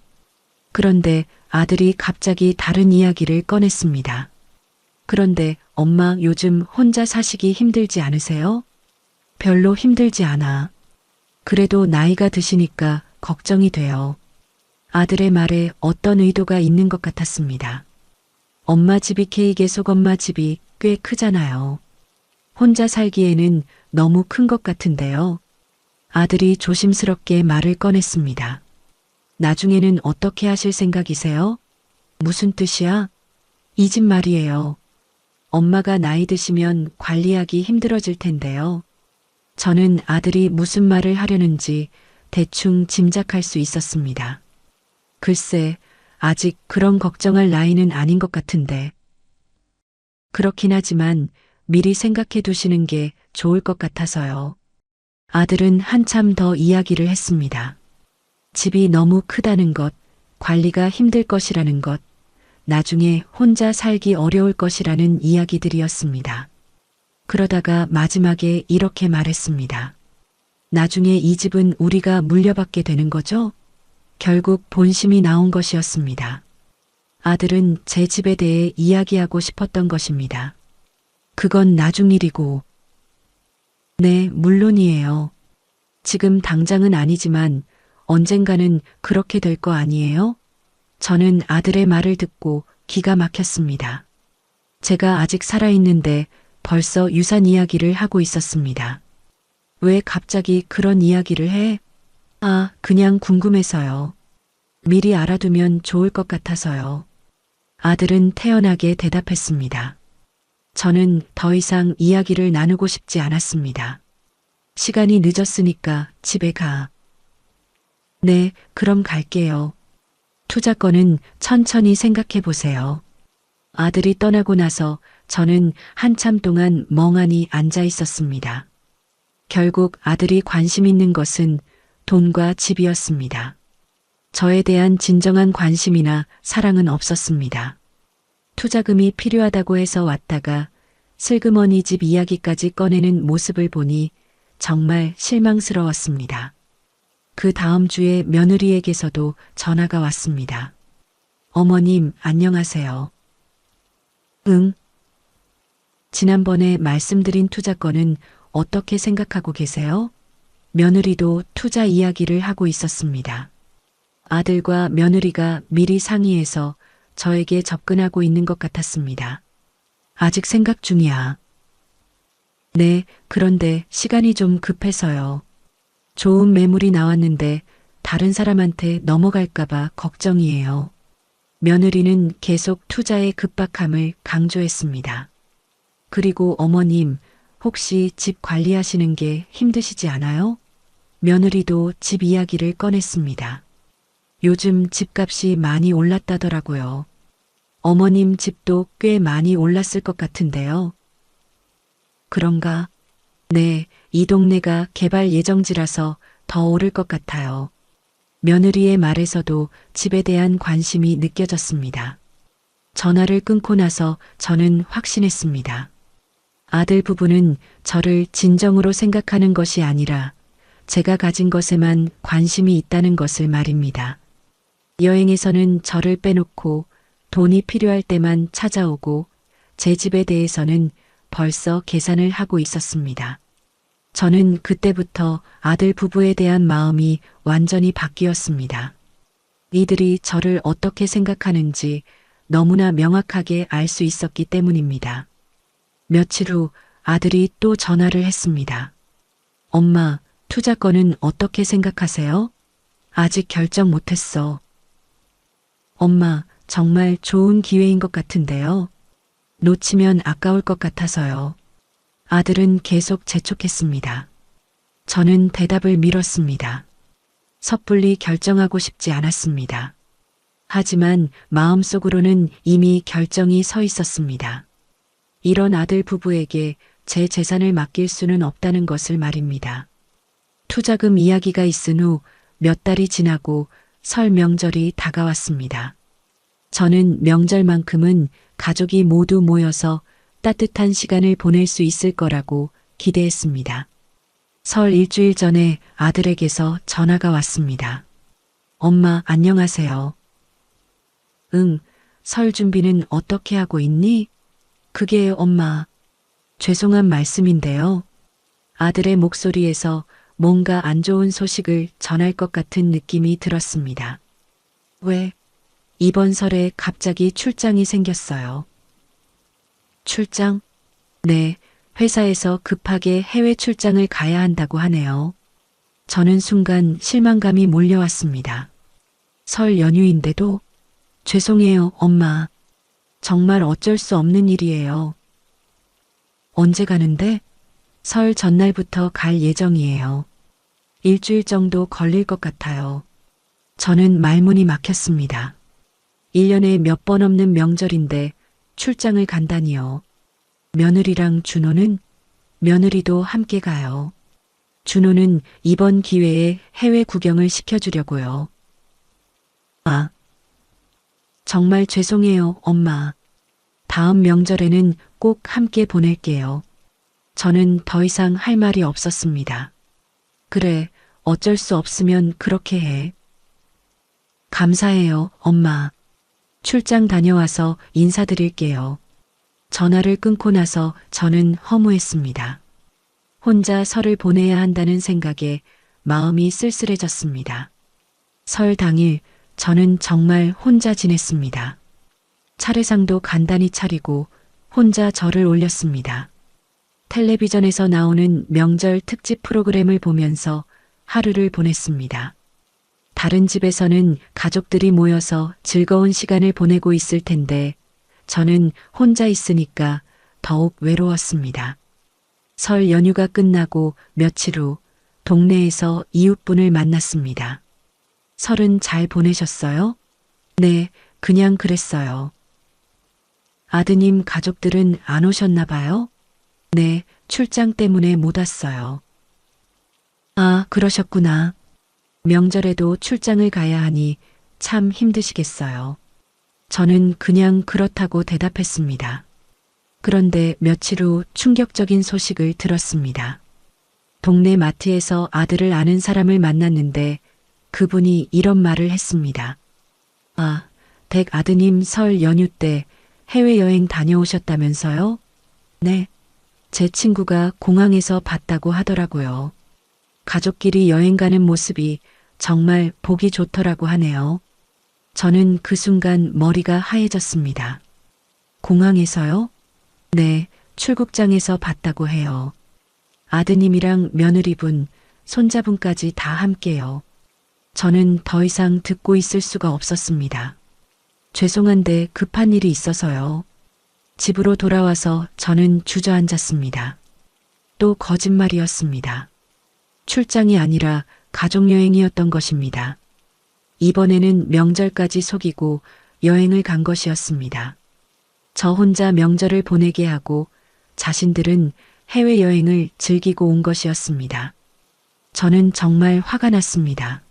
그런데 아들이 갑자기 다른 이야기를 꺼냈습니다. 그런데 엄마, 요즘 혼자 사시기 힘들지 않으세요? 별로 힘들지 않아. 그래도 나이가 드시니까 걱정이 돼요. 아들의 말에 어떤 의도가 있는 것 같았습니다. 엄마 집이 케이크 속엄마 집이 꽤 크잖아요. 혼자 살기에는 너무 큰 것 같은데요. 아들이 조심스럽게 말을 꺼냈습니다. 나중에는 어떻게 하실 생각이세요? 무슨 뜻이야? 이 집 말이에요. 엄마가 나이 드시면 관리하기 힘들어질 텐데요. 저는 아들이 무슨 말을 하려는지 대충 짐작할 수 있었습니다. 글쎄, 아직 그런 걱정할 나이는 아닌 것 같은데. 그렇긴 하지만 미리 생각해 두시는 게 좋을 것 같아서요. 아들은 한참 더 이야기를 했습니다. 집이 너무 크다는 것, 관리가 힘들 것이라는 것, 나중에 혼자 살기 어려울 것이라는 이야기들이었습니다. 그러다가 마지막에 이렇게 말했습니다. 나중에 이 집은 우리가 물려받게 되는 거죠? 결국 본심이 나온 것이었습니다. 아들은 제 집에 대해 이야기하고 싶었던 것입니다. 그건 나중 일이고. 네, 물론이에요. 지금 당장은 아니지만 언젠가는 그렇게 될 거 아니에요? 저는 아들의 말을 듣고 기가 막혔습니다. 제가 아직 살아있는데 벌써 유산 이야기를 하고 있었습니다. 왜 갑자기 그런 이야기를 해? 아, 그냥 궁금해서요. 미리 알아두면 좋을 것 같아서요. 아들은 태연하게 대답했습니다. 저는 더 이상 이야기를 나누고 싶지 않았습니다. 시간이 늦었으니까 집에 가. 네, 그럼 갈게요. 투자건은 천천히 생각해 보세요. 아들이 떠나고 나서 저는 한참 동안 멍하니 앉아 있었습니다. 결국 아들이 관심 있는 것은 돈과 집이었습니다. 저에 대한 진정한 관심이나 사랑은 없었습니다. 투자금이 필요하다고 해서 왔다가 슬그머니 집 이야기까지 꺼내는 모습을 보니 정말 실망스러웠습니다. 그 다음 주에 며느리에게서도 전화가 왔습니다. 어머님, 안녕하세요. 응? 지난번에 말씀드린 투자건은 어떻게 생각하고 계세요? 며느리도 투자 이야기를 하고 있었습니다. 아들과 며느리가 미리 상의해서 저에게 접근하고 있는 것 같았습니다. 아직 생각 중이야. 네, 그런데 시간이 좀 급해서요. 좋은 매물이 나왔는데 다른 사람한테 넘어갈까봐 걱정이에요. 며느리는 계속 투자의 급박함을 강조했습니다. 그리고 어머님, 혹시 집 관리하시는 게 힘드시지 않아요? 며느리도 집 이야기를 꺼냈습니다. 요즘 집값이 많이 올랐다더라고요. 어머님 집도 꽤 많이 올랐을 것 같은데요. 그런가? 네, 이 동네가 개발 예정지라서 더 오를 것 같아요. 며느리의 말에서도 집에 대한 관심이 느껴졌습니다. 전화를 끊고 나서 저는 확신했습니다. 아들 부부는 저를 진정으로 생각하는 것이 아니라 제가 가진 것에만 관심이 있다는 것을 말입니다. 여행에서는 저를 빼놓고 돈이 필요할 때만 찾아오고 제 집에 대해서는 벌써 계산을 하고 있었습니다. 저는 그때부터 아들 부부에 대한 마음이 완전히 바뀌었습니다. 이들이 저를 어떻게 생각하는지 너무나 명확하게 알 수 있었기 때문입니다. 며칠 후 아들이 또 전화를 했습니다. 엄마, 투자건은 어떻게 생각하세요? 아직 결정 못했어. 엄마, 정말 좋은 기회인 것 같은데요. 놓치면 아까울 것 같아서요. 아들은 계속 재촉했습니다. 저는 대답을 미뤘습니다. 섣불리 결정하고 싶지 않았습니다. 하지만 마음속으로는 이미 결정이 서 있었습니다. 이런 아들 부부에게 제 재산을 맡길 수는 없다는 것을 말입니다. 투자금 이야기가 있은 후 몇 달이 지나고 설 명절이 다가왔습니다. 저는 명절만큼은 가족이 모두 모여서 따뜻한 시간을 보낼 수 있을 거라고 기대했습니다. 설 일주일 전에 아들에게서 전화가 왔습니다. 엄마, 안녕하세요. 응, 설 준비는 어떻게 하고 있니? 그게 엄마. 죄송한 말씀인데요. 아들의 목소리에서 뭔가 안 좋은 소식을 전할 것 같은 느낌이 들었습니다. 왜? 이번 설에 갑자기 출장이 생겼어요. 출장? 네, 회사에서 급하게 해외 출장을 가야 한다고 하네요. 저는 순간 실망감이 몰려왔습니다. 설 연휴인데도 죄송해요, 엄마. 정말 어쩔 수 없는 일이에요. 언제 가는데? 설 전날부터 갈 예정이에요. 일주일 정도 걸릴 것 같아요. 저는 말문이 막혔습니다. 1년에 몇 번 없는 명절인데 출장을 간다니요. 며느리랑 준호는? 며느리도 함께 가요. 준호는 이번 기회에 해외 구경을 시켜주려고요. 아, 정말 죄송해요, 엄마. 다음 명절에는 꼭 함께 보낼게요. 저는 더 이상 할 말이 없었습니다. 그래, 어쩔 수 없으면 그렇게 해. 감사해요, 엄마. 출장 다녀와서 인사드릴게요. 전화를 끊고 나서 저는 허무했습니다. 혼자 설을 보내야 한다는 생각에 마음이 쓸쓸해졌습니다. 설 당일 저는 정말 혼자 지냈습니다. 차례상도 간단히 차리고 혼자 절을 올렸습니다. 텔레비전에서 나오는 명절 특집 프로그램을 보면서 하루를 보냈습니다. 다른 집에서는 가족들이 모여서 즐거운 시간을 보내고 있을 텐데 저는 혼자 있으니까 더욱 외로웠습니다. 설 연휴가 끝나고 며칠 후 동네에서 이웃분을 만났습니다. 설은 잘 보내셨어요? 네, 그냥 그랬어요. 아드님 가족들은 안 오셨나 봐요? 네, 출장 때문에 못 왔어요. 아, 그러셨구나. 명절에도 출장을 가야 하니 참 힘드시겠어요. 저는 그냥 그렇다고 대답했습니다. 그런데 며칠 후 충격적인 소식을 들었습니다. 동네 마트에서 아들을 아는 사람을 만났는데 그분이 이런 말을 했습니다. 아, 댁 아드님 설 연휴 때 해외여행 다녀오셨다면서요? 네. 제 친구가 공항에서 봤다고 하더라고요. 가족끼리 여행 가는 모습이 정말 보기 좋더라고 하네요. 저는 그 순간 머리가 하얘졌습니다. 공항에서요? 네, 출국장에서 봤다고 해요. 아드님이랑 며느리분, 손자분까지 다 함께요. 저는 더 이상 듣고 있을 수가 없었습니다. 죄송한데 급한 일이 있어서요. 집으로 돌아와서 저는 주저앉았습니다. 또 거짓말이었습니다. 출장이 아니라 가족여행이었던 것입니다. 이번에는 명절까지 속이고 여행을 간 것이었습니다. 저 혼자 명절을 보내게 하고 자신들은 해외여행을 즐기고 온 것이었습니다. 저는 정말 화가 났습니다.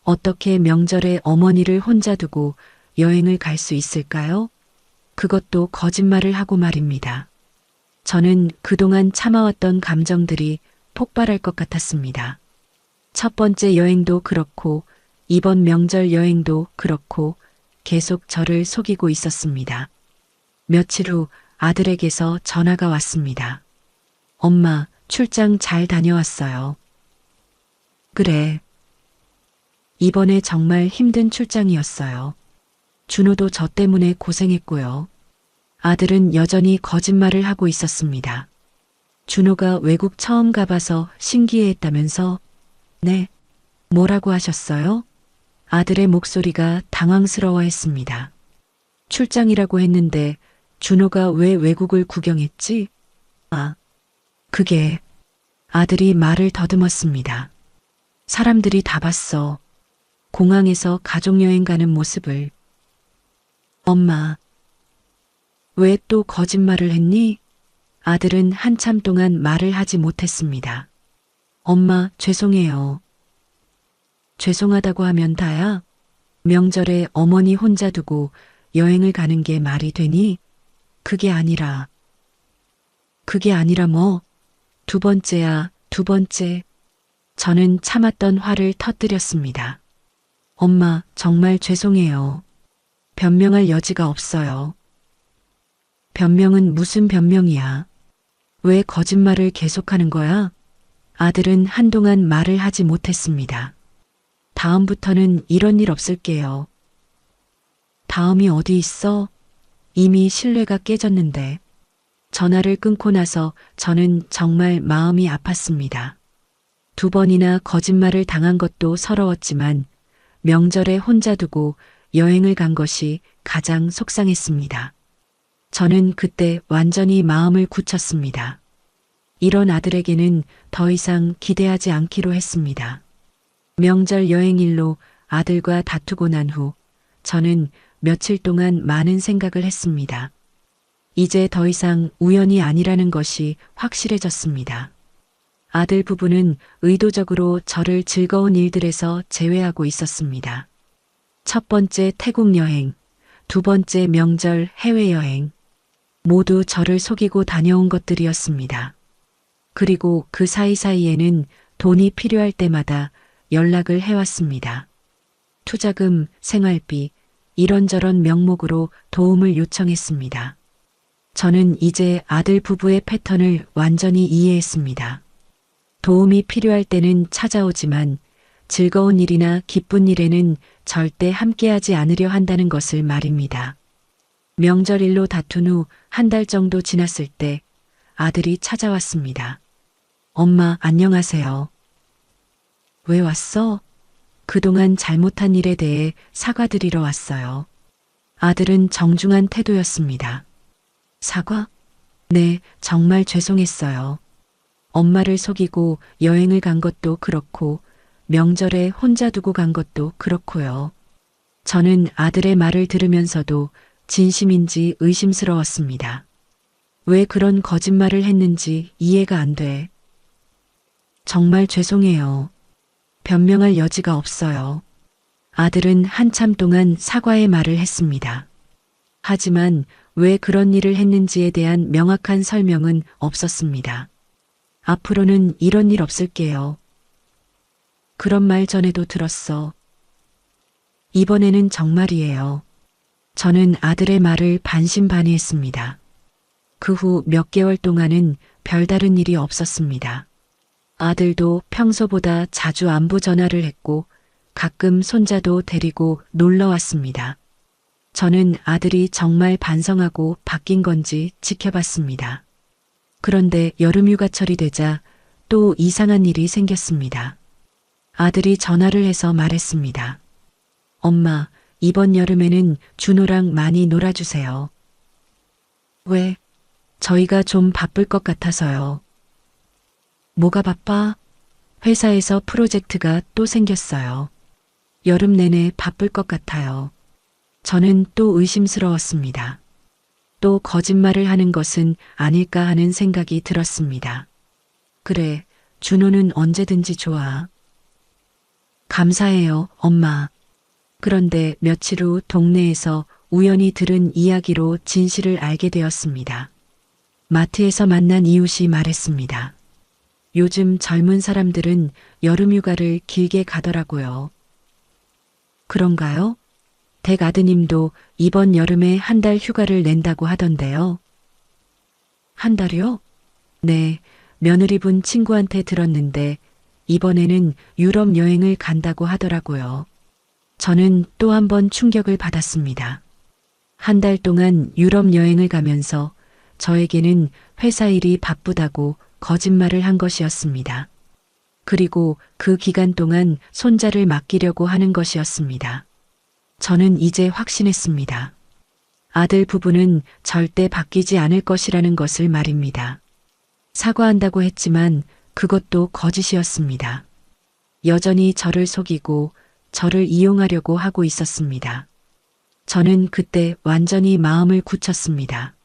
어떻게 명절에 어머니를 혼자 두고 여행을 갈 수 있을까요? 그것도 거짓말을 하고 말입니다. 저는 그동안 참아왔던 감정들이 폭발할 것 같았습니다. 첫 번째 여행도 그렇고 이번 명절 여행도 그렇고 계속 저를 속이고 있었습니다. 며칠 후 아들에게서 전화가 왔습니다. 엄마, 출장 잘 다녀왔어요. 그래. 이번에 정말 힘든 출장이었어요. 준호도 저 때문에 고생했고요. 아들은 여전히 거짓말을 하고 있었습니다. 준호가 외국 처음 가봐서 신기해했다면서? 네. 뭐라고 하셨어요? 아들의 목소리가 당황스러워했습니다. 출장이라고 했는데 준호가 왜 외국을 구경했지? 아, 그게 아들이 말을 더듬었습니다. 사람들이 다 봤어. 공항에서 가족여행 가는 모습을. 엄마, 왜 또 거짓말을 했니? 아들은 한참 동안 말을 하지 못했습니다. 엄마, 죄송해요. 죄송하다고 하면 다야? 명절에 어머니 혼자 두고 여행을 가는 게 말이 되니? 그게 아니라 뭐? 두 번째야, 두 번째. 저는 참았던 화를 터뜨렸습니다. 엄마, 정말 죄송해요. 변명할 여지가 없어요. 변명은 무슨 변명이야? 왜 거짓말을 계속하는 거야? 아들은 한동안 말을 하지 못했습니다. 다음부터는 이런 일 없을게요. 다음이 어디 있어? 이미 신뢰가 깨졌는데. 전화를 끊고 나서 저는 정말 마음이 아팠습니다. 두 번이나 거짓말을 당한 것도 서러웠지만 명절에 혼자 두고 여행을 간 것이 가장 속상했습니다. 저는 그때 완전히 마음을 굳혔습니다. 이런 아들에게는 더 이상 기대하지 않기로 했습니다. 명절 여행일로 아들과 다투고 난 후 저는 며칠 동안 많은 생각을 했습니다. 이제 더 이상 우연이 아니라는 것이 확실해졌습니다. 아들 부부는 의도적으로 저를 즐거운 일들에서 제외하고 있었습니다. 첫 번째 태국 여행, 두 번째 명절 해외여행. 모두 저를 속이고 다녀온 것들이었습니다. 그리고 그 사이사이에는 돈이 필요할 때마다 연락을 해왔습니다. 투자금, 생활비, 이런저런 명목으로 도움을 요청했습니다. 저는 이제 아들 부부의 패턴을 완전히 이해했습니다. 도움이 필요할 때는 찾아오지만 즐거운 일이나 기쁜 일에는 절대 함께하지 않으려 한다는 것을 말입니다. 명절일로 다툰 후 한 달 정도 지났을 때 아들이 찾아왔습니다. 엄마, 안녕하세요. 왜 왔어? 그동안 잘못한 일에 대해 사과드리러 왔어요. 아들은 정중한 태도였습니다. 사과? 네, 정말 죄송했어요. 엄마를 속이고 여행을 간 것도 그렇고 명절에 혼자 두고 간 것도 그렇고요. 저는 아들의 말을 들으면서도 진심인지 의심스러웠습니다. 왜 그런 거짓말을 했는지 이해가 안 돼. 정말 죄송해요. 변명할 여지가 없어요. 아들은 한참 동안 사과의 말을 했습니다. 하지만 왜 그런 일을 했는지에 대한 명확한 설명은 없었습니다. 앞으로는 이런 일 없을게요. 그런 말 전에도 들었어. 이번에는 정말이에요. 저는 아들의 말을 반신반의했습니다. 그 후 몇 개월 동안은 별다른 일이 없었습니다. 아들도 평소보다 자주 안부 전화를 했고 가끔 손자도 데리고 놀러 왔습니다. 저는 아들이 정말 반성하고 바뀐 건지 지켜봤습니다. 그런데 여름휴가철이 되자 또 이상한 일이 생겼습니다. 아들이 전화를 해서 말했습니다. 엄마, 이번 여름에는 준호랑 많이 놀아주세요. 왜? 저희가 좀 바쁠 것 같아서요. 뭐가 바빠? 회사에서 프로젝트가 또 생겼어요. 여름 내내 바쁠 것 같아요. 저는 또 의심스러웠습니다. 또 거짓말을 하는 것은 아닐까 하는 생각이 들었습니다. 그래, 준호는 언제든지 좋아. 감사해요, 엄마. 그런데 며칠 후 동네에서 우연히 들은 이야기로 진실을 알게 되었습니다. 마트에서 만난 이웃이 말했습니다. 요즘 젊은 사람들은 여름휴가를 길게 가더라고요. 그런가요? 댁 아드님도 이번 여름에 한 달 휴가를 낸다고 하던데요. 한 달이요? 네, 며느리분 친구한테 들었는데 이번에는 유럽 여행을 간다고 하더라고요. 저는 또 한 번 충격을 받았습니다. 한 달 동안 유럽 여행을 가면서 저에게는 회사 일이 바쁘다고 거짓말을 한 것이었습니다. 그리고 그 기간 동안 손자를 맡기려고 하는 것이었습니다. 저는 이제 확신했습니다. 아들 부부는 절대 바뀌지 않을 것이라는 것을 말입니다. 사과한다고 했지만 그것도 거짓이었습니다. 여전히 저를 속이고 저를 이용하려고 하고 있었습니다. 저는 그때 완전히 마음을 굳혔습니다.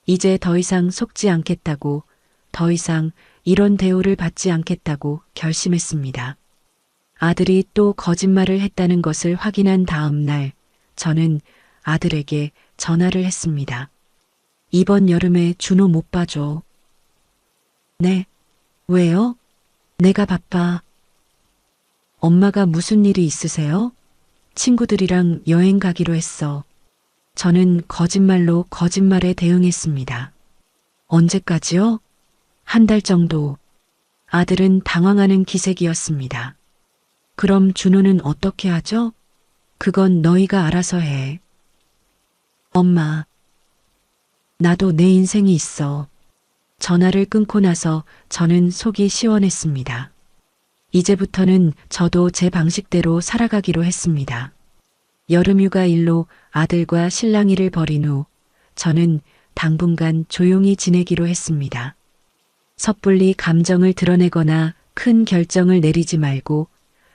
이제 더 이상 속지 않겠다고, 더 이상 이런 대우를 받지 않겠다고 결심했습니다. 아들이 또 거짓말을 했다는 것을 확인한 다음 날, 저는 아들에게 전화를 했습니다. 이번 여름에 준호 못 봐줘. 네. 왜요? 내가 바빠. 엄마가 무슨 일이 있으세요? 친구들이랑 여행 가기로 했어. 저는 거짓말로 거짓말에 대응했습니다. 언제까지요? 한 달 정도. 아들은 당황하는 기색이었습니다. 그럼 준호는 어떻게 하죠? 그건 너희가 알아서 해. 엄마. 나도 내 인생이 있어. 전화를 끊고 나서 저는 속이 시원했습니다. 이제부터는 저도 제 방식대로 살아가기로 했습니다. 여름휴가 일로 아들과 실랑이를 벌인 후 저는 당분간 조용히 지내기로 했습니다. 섣불리 감정을 드러내거나 큰 결정을 내리지 말고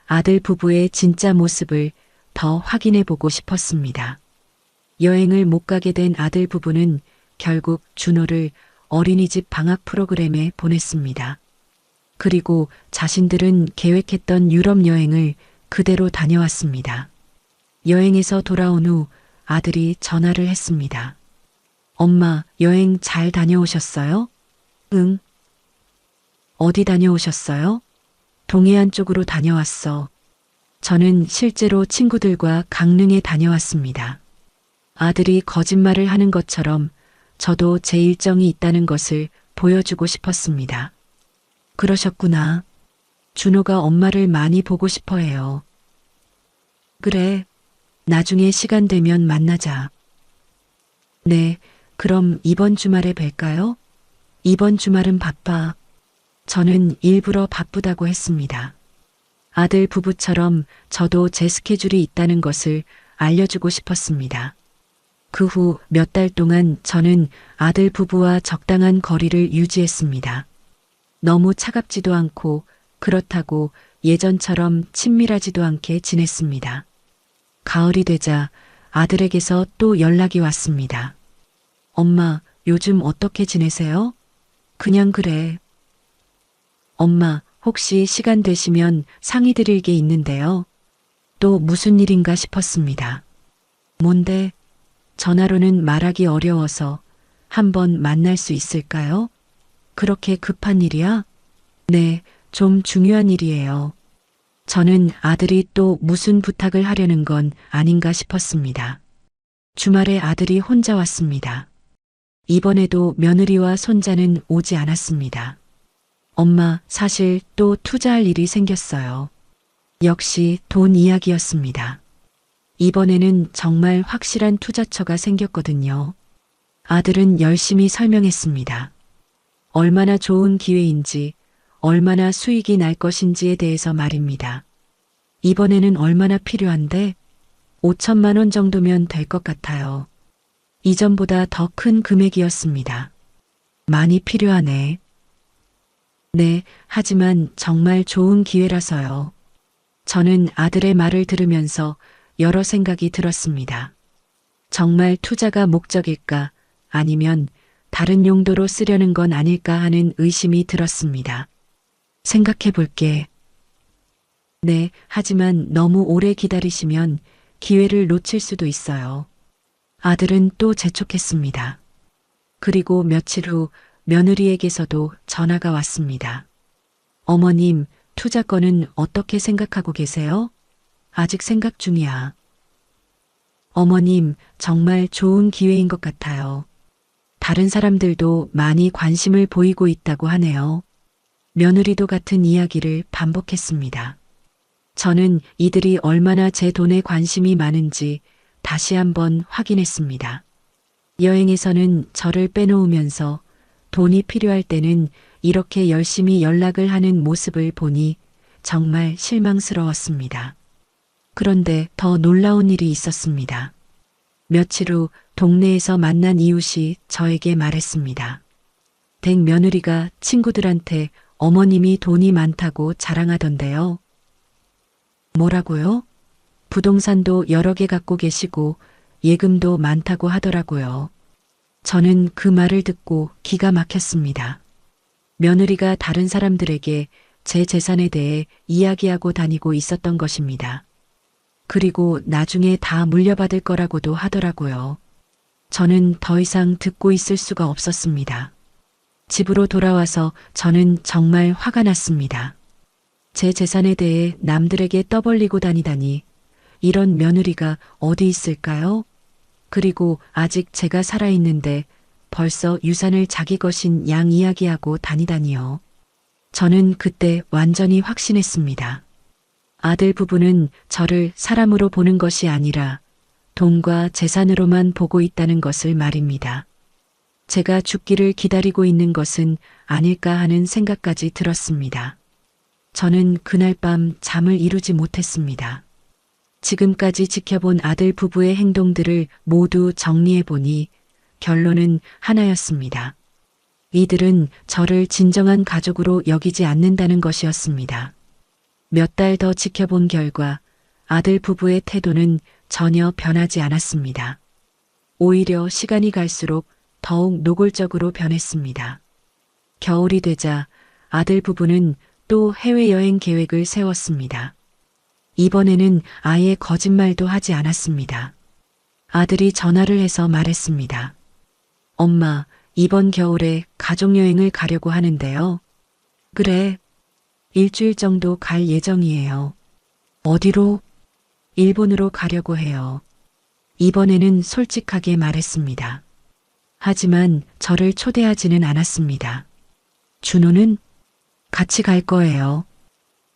아들 부부의 진짜 모습을 더 확인해 보고 싶었습니다. 여행을 못 가게 된 아들 부부는 결국 준호를 어린이집 방학 프로그램에 보냈습니다. 그리고 자신들은 계획했던 유럽 여행을 그대로 다녀왔습니다. 여행에서 돌아온 후 아들이 전화를 했습니다. 엄마, 여행 잘 다녀오셨어요? 응. 어디 다녀오셨어요? 동해안 쪽으로 다녀왔어. 저는 실제로 친구들과 강릉에 다녀왔습니다. 아들이 거짓말을 하는 것처럼 저도 제 일정이 있다는 것을 보여주고 싶었습니다. 그러셨구나. 준호가 엄마를 많이 보고 싶어 해요. 그래. 나중에 시간 되면 만나자. 네, 그럼 이번 주말에 뵐까요? 이번 주말은 바빠. 저는 일부러 바쁘다고 했습니다. 아들 부부처럼 저도 제 스케줄이 있다는 것을 알려주고 싶었습니다. 그 후 몇 달 동안 저는 아들 부부와 적당한 거리를 유지했습니다. 너무 차갑지도 않고 그렇다고 예전처럼 친밀하지도 않게 지냈습니다. 가을이 되자 아들에게서 또 연락이 왔습니다. 엄마, 요즘 어떻게 지내세요? 그냥 그래. 엄마, 혹시 시간 되시면 상의 드릴 게 있는데요. 또 무슨 일인가 싶었습니다. 뭔데? 전화로는 말하기 어려워서 한번 만날 수 있을까요? 그렇게 급한 일이야? 네, 좀 중요한 일이에요. 저는 아들이 또 무슨 부탁을 하려는 건 아닌가 싶었습니다. 주말에 아들이 혼자 왔습니다. 이번에도 며느리와 손자는 오지 않았습니다. 엄마, 사실 또 투자할 일이 생겼어요. 역시 돈 이야기였습니다. 이번에는 정말 확실한 투자처가 생겼거든요. 아들은 열심히 설명했습니다. 얼마나 좋은 기회인지, 얼마나 수익이 날 것인지에 대해서 말입니다. 이번에는 얼마나 필요한데? 5천만 원 정도면 될 것 같아요. 이전보다 더 큰 금액이었습니다. 많이 필요하네. 네, 하지만 정말 좋은 기회라서요. 저는 아들의 말을 들으면서 여러 생각이 들었습니다. 정말 투자가 목적일까? 아니면 다른 용도로 쓰려는 건 아닐까 하는 의심이 들었습니다. 생각해 볼게. 네, 하지만 너무 오래 기다리시면 기회를 놓칠 수도 있어요. 아들은 또 재촉했습니다. 그리고 며칠 후 며느리에게서도 전화가 왔습니다. 어머님, 투자건은 어떻게 생각하고 계세요? 아직 생각 중이야. 어머님, 정말 좋은 기회인 것 같아요. 다른 사람들도 많이 관심을 보이고 있다고 하네요. 며느리도 같은 이야기를 반복했습니다. 저는 이들이 얼마나 제 돈에 관심이 많은지 다시 한번 확인했습니다. 여행에서는 저를 빼놓으면서 돈이 필요할 때는 이렇게 열심히 연락을 하는 모습을 보니 정말 실망스러웠습니다. 그런데 더 놀라운 일이 있었습니다. 며칠 후 동네에서 만난 이웃이 저에게 말했습니다. 댁 며느리가 친구들한테 어머님이 돈이 많다고 자랑하던데요. 뭐라고요? 부동산도 여러 개 갖고 계시고 예금도 많다고 하더라고요. 저는 그 말을 듣고 기가 막혔습니다. 며느리가 다른 사람들에게 제 재산에 대해 이야기하고 다니고 있었던 것입니다. 그리고 나중에 다 물려받을 거라고도 하더라고요. 저는 더 이상 듣고 있을 수가 없었습니다. 집으로 돌아와서 저는 정말 화가 났습니다. 제 재산에 대해 남들에게 떠벌리고 다니다니 이런 며느리가 어디 있을까요? 그리고 아직 제가 살아있는데 벌써 유산을 자기 것인 양 이야기하고 다니다니요. 저는 그때 완전히 확신했습니다. 아들 부부는 저를 사람으로 보는 것이 아니라 돈과 재산으로만 보고 있다는 것을 말입니다. 제가 죽기를 기다리고 있는 것은 아닐까 하는 생각까지 들었습니다. 저는 그날 밤 잠을 이루지 못했습니다. 지금까지 지켜본 아들 부부의 행동들을 모두 정리해보니 결론은 하나였습니다. 이들은 저를 진정한 가족으로 여기지 않는다는 것이었습니다. 몇 달 더 지켜본 결과 아들 부부의 태도는 전혀 변하지 않았습니다. 오히려 시간이 갈수록 더욱 노골적으로 변했습니다. 겨울이 되자 아들 부부는 또 해외여행 계획을 세웠습니다. 이번에는 아예 거짓말도 하지 않았습니다. 아들이 전화를 해서 말했습니다. 엄마, 이번 겨울에 가족여행을 가려고 하는데요. 그래. 일주일 정도 갈 예정이에요. 어디로? 일본으로 가려고 해요. 이번에는 솔직하게 말했습니다. 하지만 저를 초대하지는 않았습니다. 준호는 같이 갈 거예요.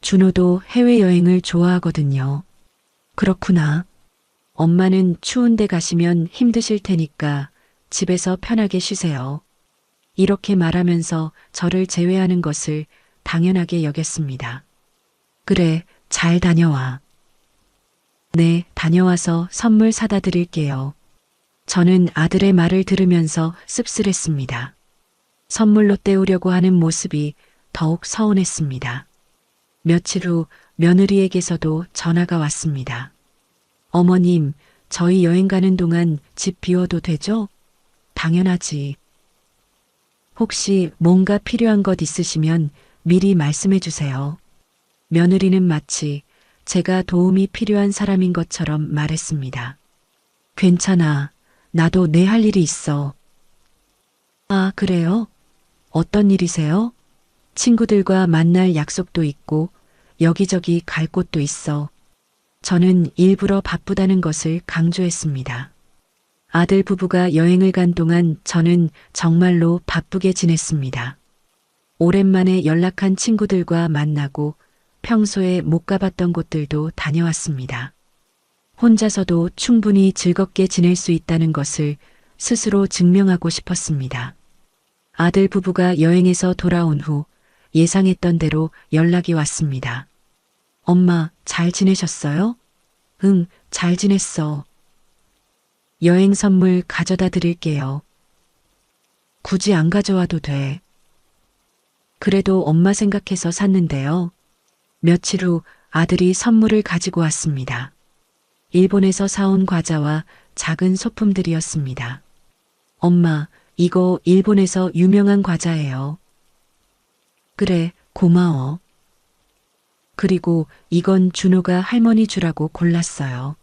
준호도 해외여행을 좋아하거든요. 그렇구나. 엄마는 추운 데 가시면 힘드실 테니까 집에서 편하게 쉬세요. 이렇게 말하면서 저를 제외하는 것을 당연하게 여겼습니다. 그래, 잘 다녀와. 네, 다녀와서 선물 사다 드릴게요. 저는 아들의 말을 들으면서 씁쓸했습니다. 선물로 때우려고 하는 모습이 더욱 서운했습니다. 며칠 후 며느리에게서도 전화가 왔습니다. 어머님, 저희 여행 가는 동안 집 비워도 되죠? 당연하지. 혹시 뭔가 필요한 것 있으시면 미리 말씀해 주세요. 며느리는 마치 제가 도움이 필요한 사람인 것처럼 말했습니다. 괜찮아. 나도 내 할 일이 있어. 아, 그래요? 어떤 일이세요? 친구들과 만날 약속도 있고 여기저기 갈 곳도 있어. 저는 일부러 바쁘다는 것을 강조했습니다. 아들 부부가 여행을 간 동안 저는 정말로 바쁘게 지냈습니다. 오랜만에 연락한 친구들과 만나고 평소에 못 가봤던 곳들도 다녀왔습니다. 혼자서도 충분히 즐겁게 지낼 수 있다는 것을 스스로 증명하고 싶었습니다. 아들 부부가 여행에서 돌아온 후 예상했던 대로 연락이 왔습니다. 엄마, 잘 지내셨어요? 응, 잘 지냈어. 여행 선물 가져다 드릴게요. 굳이 안 가져와도 돼. 그래도 엄마 생각해서 샀는데요. 며칠 후 아들이 선물을 가지고 왔습니다. 일본에서 사온 과자와 작은 소품들이었습니다. 엄마, 이거 일본에서 유명한 과자예요. 그래, 고마워. 그리고 이건 준호가 할머니 주라고 골랐어요.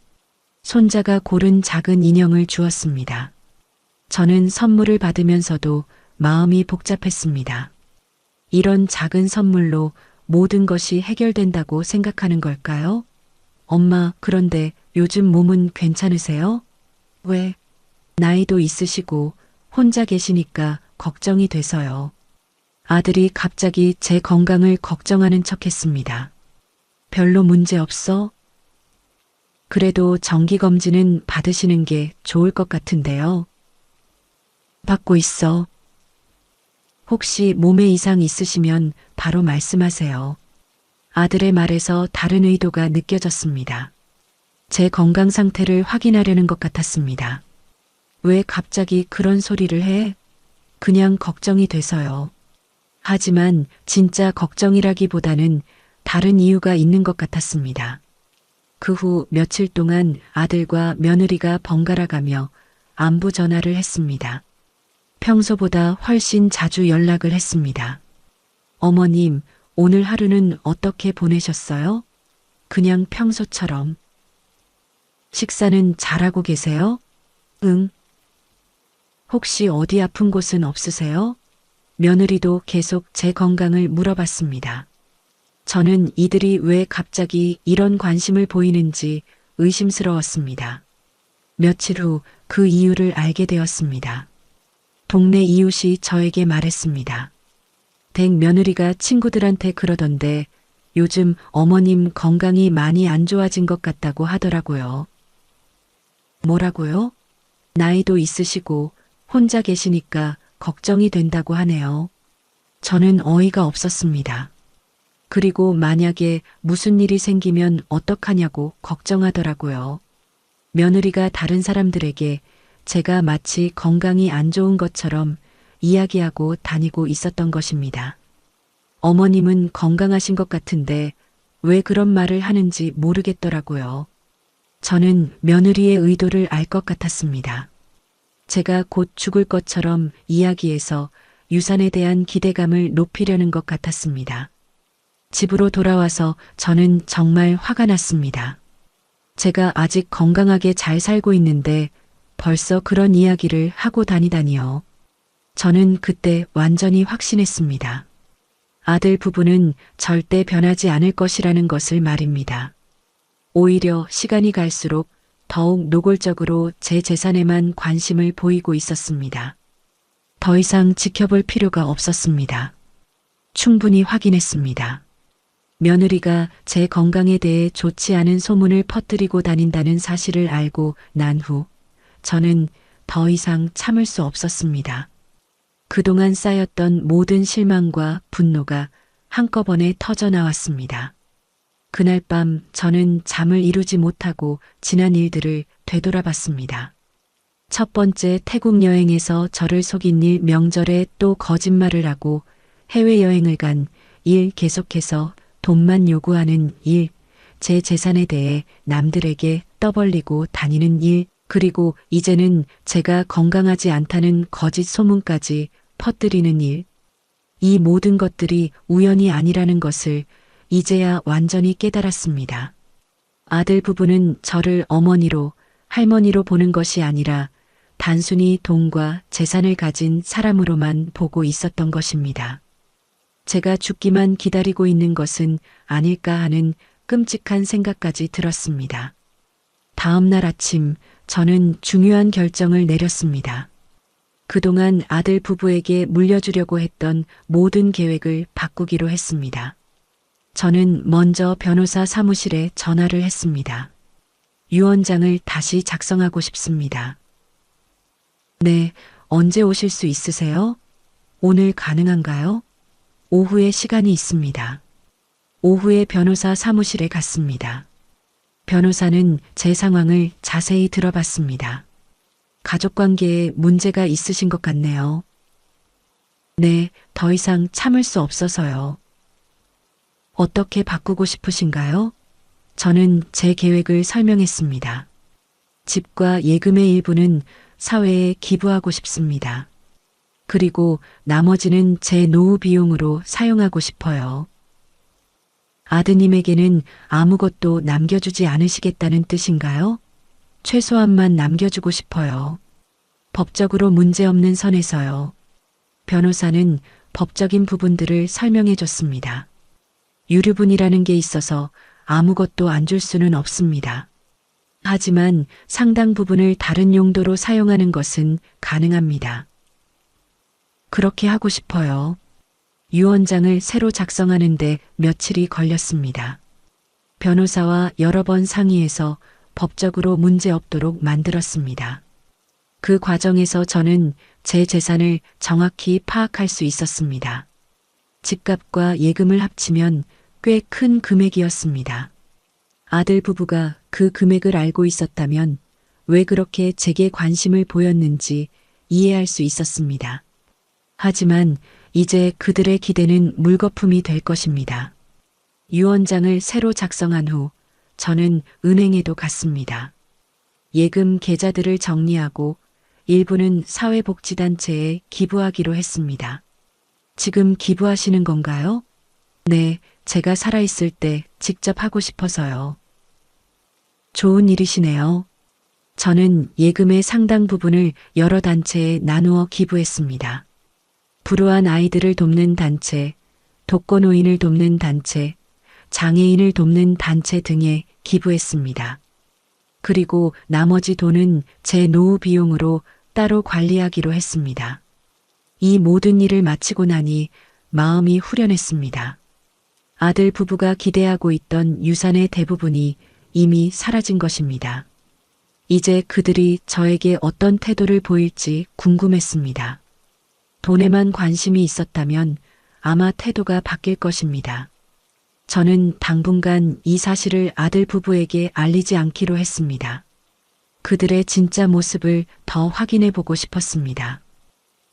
손자가 고른 작은 인형을 주었습니다. 저는 선물을 받으면서도 마음이 복잡했습니다. 이런 작은 선물로 모든 것이 해결된다고 생각하는 걸까요? 엄마, 그런데 요즘 몸은 괜찮으세요? 왜? 나이도 있으시고 혼자 계시니까 걱정이 돼서요. 아들이 갑자기 제 건강을 걱정하는 척 했습니다. 별로 문제 없어? 그래도 정기검진은 받으시는 게 좋을 것 같은데요. 받고 있어. 혹시 몸에 이상 있으시면 바로 말씀하세요. 아들의 말에서 다른 의도가 느껴졌습니다. 제 건강 상태를 확인하려는 것 같았습니다. 왜 갑자기 그런 소리를 해? 그냥 걱정이 돼서요. 하지만 진짜 걱정이라기보다는 다른 이유가 있는 것 같았습니다. 그 후 며칠 동안 아들과 며느리가 번갈아 가며 안부 전화를 했습니다. 평소보다 훨씬 자주 연락을 했습니다. 어머님, 오늘 하루는 어떻게 보내셨어요? 그냥 평소처럼. 식사는 잘하고 계세요? 응. 혹시 어디 아픈 곳은 없으세요? 며느리도 계속 제 건강을 물어봤습니다. 저는 이들이 왜 갑자기 이런 관심을 보이는지 의심스러웠습니다. 며칠 후 그 이유를 알게 되었습니다. 동네 이웃이 저에게 말했습니다. 댁 며느리가 친구들한테 그러던데 요즘 어머님 건강이 많이 안 좋아진 것 같다고 하더라고요. 뭐라고요? 나이도 있으시고 혼자 계시니까 걱정이 된다고 하네요. 저는 어이가 없었습니다. 그리고 만약에 무슨 일이 생기면 어떡하냐고 걱정하더라고요. 며느리가 다른 사람들에게 제가 마치 건강이 안 좋은 것처럼 이야기하고 다니고 있었던 것입니다. 어머님은 건강하신 것 같은데 왜 그런 말을 하는지 모르겠더라고요. 저는 며느리의 의도를 알 것 같았습니다. 제가 곧 죽을 것처럼 이야기해서 유산에 대한 기대감을 높이려는 것 같았습니다. 집으로 돌아와서 저는 정말 화가 났습니다. 제가 아직 건강하게 잘 살고 있는데 벌써 그런 이야기를 하고 다니다니요. 저는 그때 완전히 확신했습니다. 아들 부부는 절대 변하지 않을 것이라는 것을 말입니다. 오히려 시간이 갈수록 더욱 노골적으로 제 재산에만 관심을 보이고 있었습니다. 더 이상 지켜볼 필요가 없었습니다. 충분히 확인했습니다. 며느리가 제 건강에 대해 좋지 않은 소문을 퍼뜨리고 다닌다는 사실을 알고 난 후 저는 더 이상 참을 수 없었습니다. 그동안 쌓였던 모든 실망과 분노가 한꺼번에 터져 나왔습니다. 그날 밤 저는 잠을 이루지 못하고 지난 일들을 되돌아봤습니다. 첫 번째 태국 여행에서 저를 속인 일, 명절에 또 거짓말을 하고 해외여행을 간 일, 계속해서 돈만 요구하는 일, 제 재산에 대해 남들에게 떠벌리고 다니는 일, 그리고 이제는 제가 건강하지 않다는 거짓 소문까지 퍼뜨리는 일. 이 모든 것들이 우연이 아니라는 것을 이제야 완전히 깨달았습니다. 아들 부부는 저를 어머니로, 할머니로 보는 것이 아니라 단순히 돈과 재산을 가진 사람으로만 보고 있었던 것입니다. 제가 죽기만 기다리고 있는 것은 아닐까 하는 끔찍한 생각까지 들었습니다. 다음 날 아침 저는 중요한 결정을 내렸습니다. 그동안 아들 부부에게 물려주려고 했던 모든 계획을 바꾸기로 했습니다. 저는 먼저 변호사 사무실에 전화를 했습니다. 유언장을 다시 작성하고 싶습니다. 네, 언제 오실 수 있으세요? 오늘 가능한가요? 오후에 시간이 있습니다. 오후에 변호사 사무실에 갔습니다. 변호사는 제 상황을 자세히 들어봤습니다. 가족관계에 문제가 있으신 것 같네요. 네, 더 이상 참을 수 없어서요. 어떻게 바꾸고 싶으신가요? 저는 제 계획을 설명했습니다. 집과 예금의 일부는 사회에 기부하고 싶습니다. 그리고 나머지는 제 노후 비용으로 사용하고 싶어요. 아드님에게는 아무것도 남겨주지 않으시겠다는 뜻인가요? 최소한만 남겨주고 싶어요. 법적으로 문제없는 선에서요. 변호사는 법적인 부분들을 설명해 줬습니다. 유류분이라는 게 있어서 아무것도 안 줄 수는 없습니다. 하지만 상당 부분을 다른 용도로 사용하는 것은 가능합니다. 그렇게 하고 싶어요. 유언장을 새로 작성하는데 며칠이 걸렸습니다. 변호사와 여러 번 상의해서 법적으로 문제 없도록 만들었습니다. 그 과정에서 저는 제 재산을 정확히 파악할 수 있었습니다. 집값과 예금을 합치면 꽤 큰 금액이었습니다. 아들 부부가 그 금액을 알고 있었다면 왜 그렇게 제게 관심을 보였는지 이해할 수 있었습니다. 하지만 이제 그들의 기대는 물거품이 될 것입니다. 유언장을 새로 작성한 후 저는 은행에도 갔습니다. 예금 계좌들을 정리하고 일부는 사회복지단체에 기부하기로 했습니다. 지금 기부하시는 건가요? 네, 제가 살아있을 때 직접 하고 싶어서요. 좋은 일이시네요. 저는 예금의 상당 부분을 여러 단체에 나누어 기부했습니다. 불우한 아이들을 돕는 단체, 독거노인을 돕는 단체, 장애인을 돕는 단체 등에 기부했습니다. 그리고 나머지 돈은 제 노후 비용으로 따로 관리하기로 했습니다. 이 모든 일을 마치고 나니 마음이 후련했습니다. 아들 부부가 기대하고 있던 유산의 대부분이 이미 사라진 것입니다. 이제 그들이 저에게 어떤 태도를 보일지 궁금했습니다. 돈에만 관심이 있었다면 아마 태도가 바뀔 것입니다. 저는 당분간 이 사실을 아들 부부에게 알리지 않기로 했습니다. 그들의 진짜 모습을 더 확인해 보고 싶었습니다.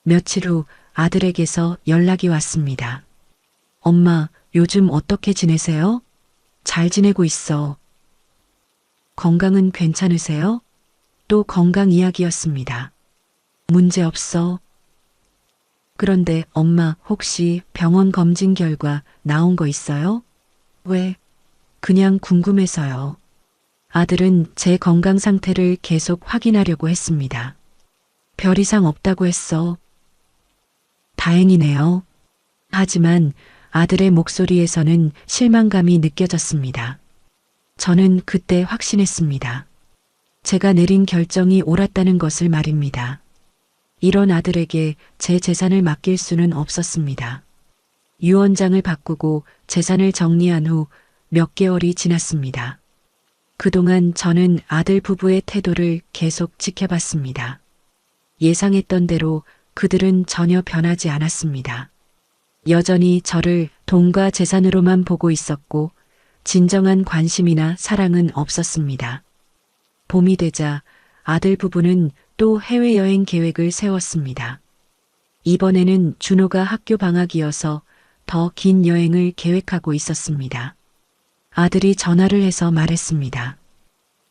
며칠 후 아들에게서 연락이 왔습니다. 엄마, 요즘 어떻게 지내세요? 잘 지내고 있어. 건강은 괜찮으세요? 또 건강 이야기였습니다. 문제 없어. 그런데 엄마, 혹시 병원 검진 결과 나온 거 있어요? 왜? 그냥 궁금해서요. 아들은 제 건강 상태를 계속 확인하려고 했습니다. 별 이상 없다고 했어. 다행이네요. 하지만 아들의 목소리에서는 실망감이 느껴졌습니다. 저는 그때 확신했습니다. 제가 내린 결정이 옳았다는 것을 말입니다. 이런 아들에게 제 재산을 맡길 수는 없었습니다. 유언장을 바꾸고 재산을 정리한 후 몇 개월이 지났습니다. 그동안 저는 아들 부부의 태도를 계속 지켜봤습니다. 예상했던 대로 그들은 전혀 변하지 않았습니다. 여전히 저를 돈과 재산으로만 보고 있었고 진정한 관심이나 사랑은 없었습니다. 봄이 되자 아들 부부는 또 해외여행 계획을 세웠습니다. 이번에는 준호가 학교 방학이어서 더 긴 여행을 계획하고 있었습니다. 아들이 전화를 해서 말했습니다.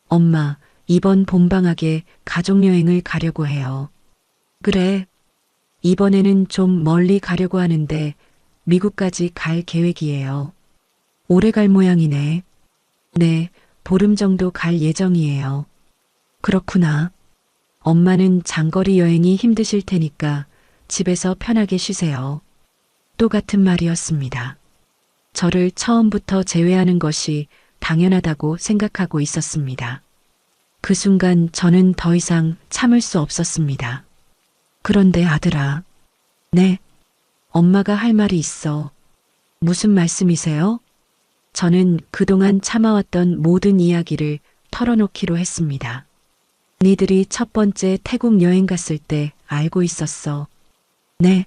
엄마, 이번 봄방학에 가족여행을 가려고 해요. 그래. 이번에는 좀 멀리 가려고 하는데 미국까지 갈 계획이에요. 오래 갈 모양이네. 네, 보름 정도 갈 예정이에요. 그렇구나. 엄마는 장거리 여행이 힘드실 테니까 집에서 편하게 쉬세요. 똑같은 말이었습니다. 저를 처음부터 제외하는 것이 당연하다고 생각하고 있었습니다. 그 순간 저는 더 이상 참을 수 없었습니다. 그런데 아들아. 네. 엄마가 할 말이 있어. 무슨 말씀이세요? 저는 그동안 참아왔던 모든 이야기를 털어놓기로 했습니다. 니들이 첫 번째 태국 여행 갔을 때 알고 있었어. 네.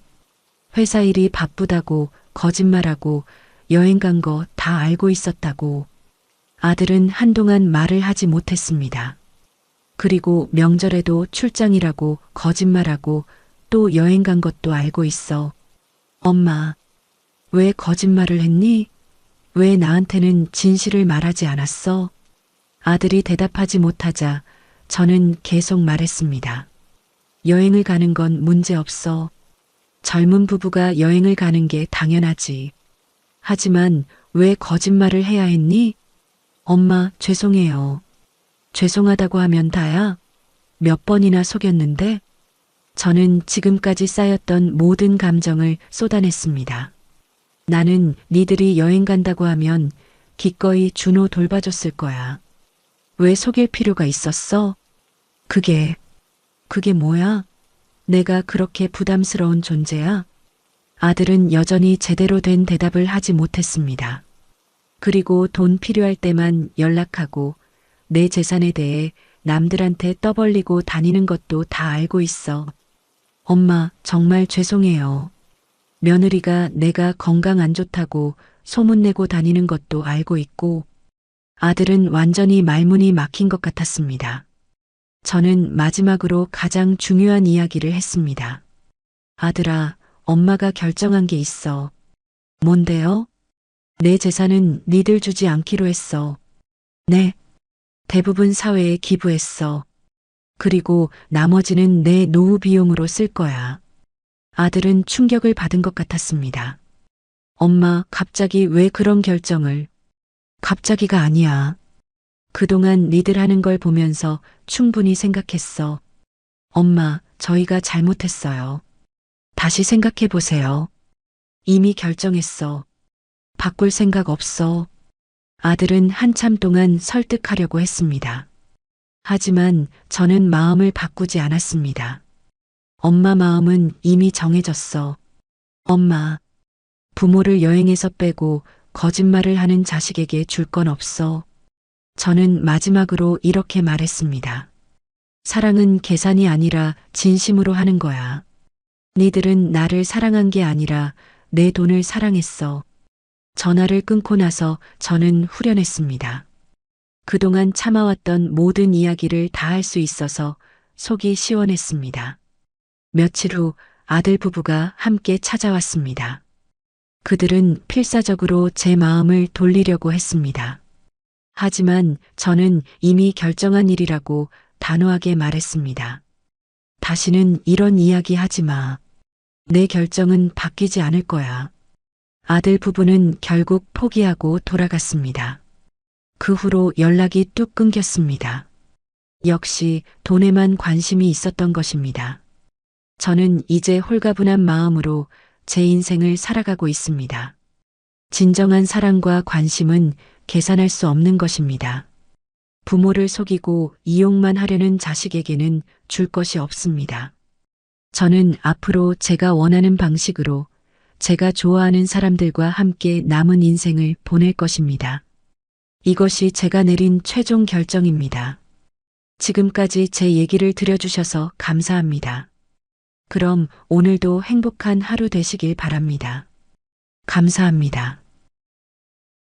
회사 일이 바쁘다고 거짓말하고 여행 간 거 다 알고 있었다고. 아들은 한동안 말을 하지 못했습니다. 그리고 명절에도 출장이라고 거짓말하고 또 여행 간 것도 알고 있어. 엄마, 왜 거짓말을 했니? 왜 나한테는 진실을 말하지 않았어? 아들이 대답하지 못하자 저는 계속 말했습니다. 여행을 가는 건 문제 없어. 젊은 부부가 여행을 가는 게 당연하지. 하지만 왜 거짓말을 해야 했니? 엄마, 죄송해요. 죄송하다고 하면 다야? 몇 번이나 속였는데? 저는 지금까지 쌓였던 모든 감정을 쏟아냈습니다. 나는 니들이 여행 간다고 하면 기꺼이 준호 돌봐줬을 거야. 왜 속일 필요가 있었어? 그게 뭐야? 내가 그렇게 부담스러운 존재야? 아들은 여전히 제대로 된 대답을 하지 못했습니다. 그리고 돈 필요할 때만 연락하고 내 재산에 대해 남들한테 떠벌리고 다니는 것도 다 알고 있어. 엄마, 정말 죄송해요. 며느리가 내가 건강 안 좋다고 소문내고 다니는 것도 알고 있고, 아들은 완전히 말문이 막힌 것 같았습니다. 저는 마지막으로 가장 중요한 이야기를 했습니다. 아들아, 엄마가 결정한 게 있어. 뭔데요? 내 재산은 니들 주지 않기로 했어. 네. 대부분 사회에 기부했어. 그리고 나머지는 내 노후 비용으로 쓸 거야. 아들은 충격을 받은 것 같았습니다. 엄마, 갑자기 왜 그런 결정을? 갑자기가 아니야. 그동안 니들 하는 걸 보면서 충분히 생각했어. 엄마, 저희가 잘못했어요. 다시 생각해 보세요. 이미 결정했어. 바꿀 생각 없어. 아들은 한참 동안 설득하려고 했습니다. 하지만 저는 마음을 바꾸지 않았습니다. 엄마 마음은 이미 정해졌어. 엄마, 부모를 여행에서 빼고 거짓말을 하는 자식에게 줄 건 없어. 저는 마지막으로 이렇게 말했습니다. 사랑은 계산이 아니라 진심으로 하는 거야. 니들은 나를 사랑한 게 아니라 내 돈을 사랑했어. 전화를 끊고 나서 저는 후련했습니다. 그동안 참아왔던 모든 이야기를 다 할 수 있어서 속이 시원했습니다. 며칠 후 아들 부부가 함께 찾아왔습니다. 그들은 필사적으로 제 마음을 돌리려고 했습니다. 하지만 저는 이미 결정한 일이라고 단호하게 말했습니다. 다시는 이런 이야기 하지 마. 내 결정은 바뀌지 않을 거야. 아들 부부는 결국 포기하고 돌아갔습니다. 그 후로 연락이 뚝 끊겼습니다. 역시 돈에만 관심이 있었던 것입니다. 저는 이제 홀가분한 마음으로 제 인생을 살아가고 있습니다. 진정한 사랑과 관심은 계산할 수 없는 것입니다. 부모를 속이고 이용만 하려는 자식에게는 줄 것이 없습니다. 저는 앞으로 제가 원하는 방식으로 제가 좋아하는 사람들과 함께 남은 인생을 보낼 것입니다. 이것이 제가 내린 최종 결정입니다. 지금까지 제 얘기를 들어주셔서 감사합니다. 그럼 오늘도 행복한 하루 되시길 바랍니다. 감사합니다.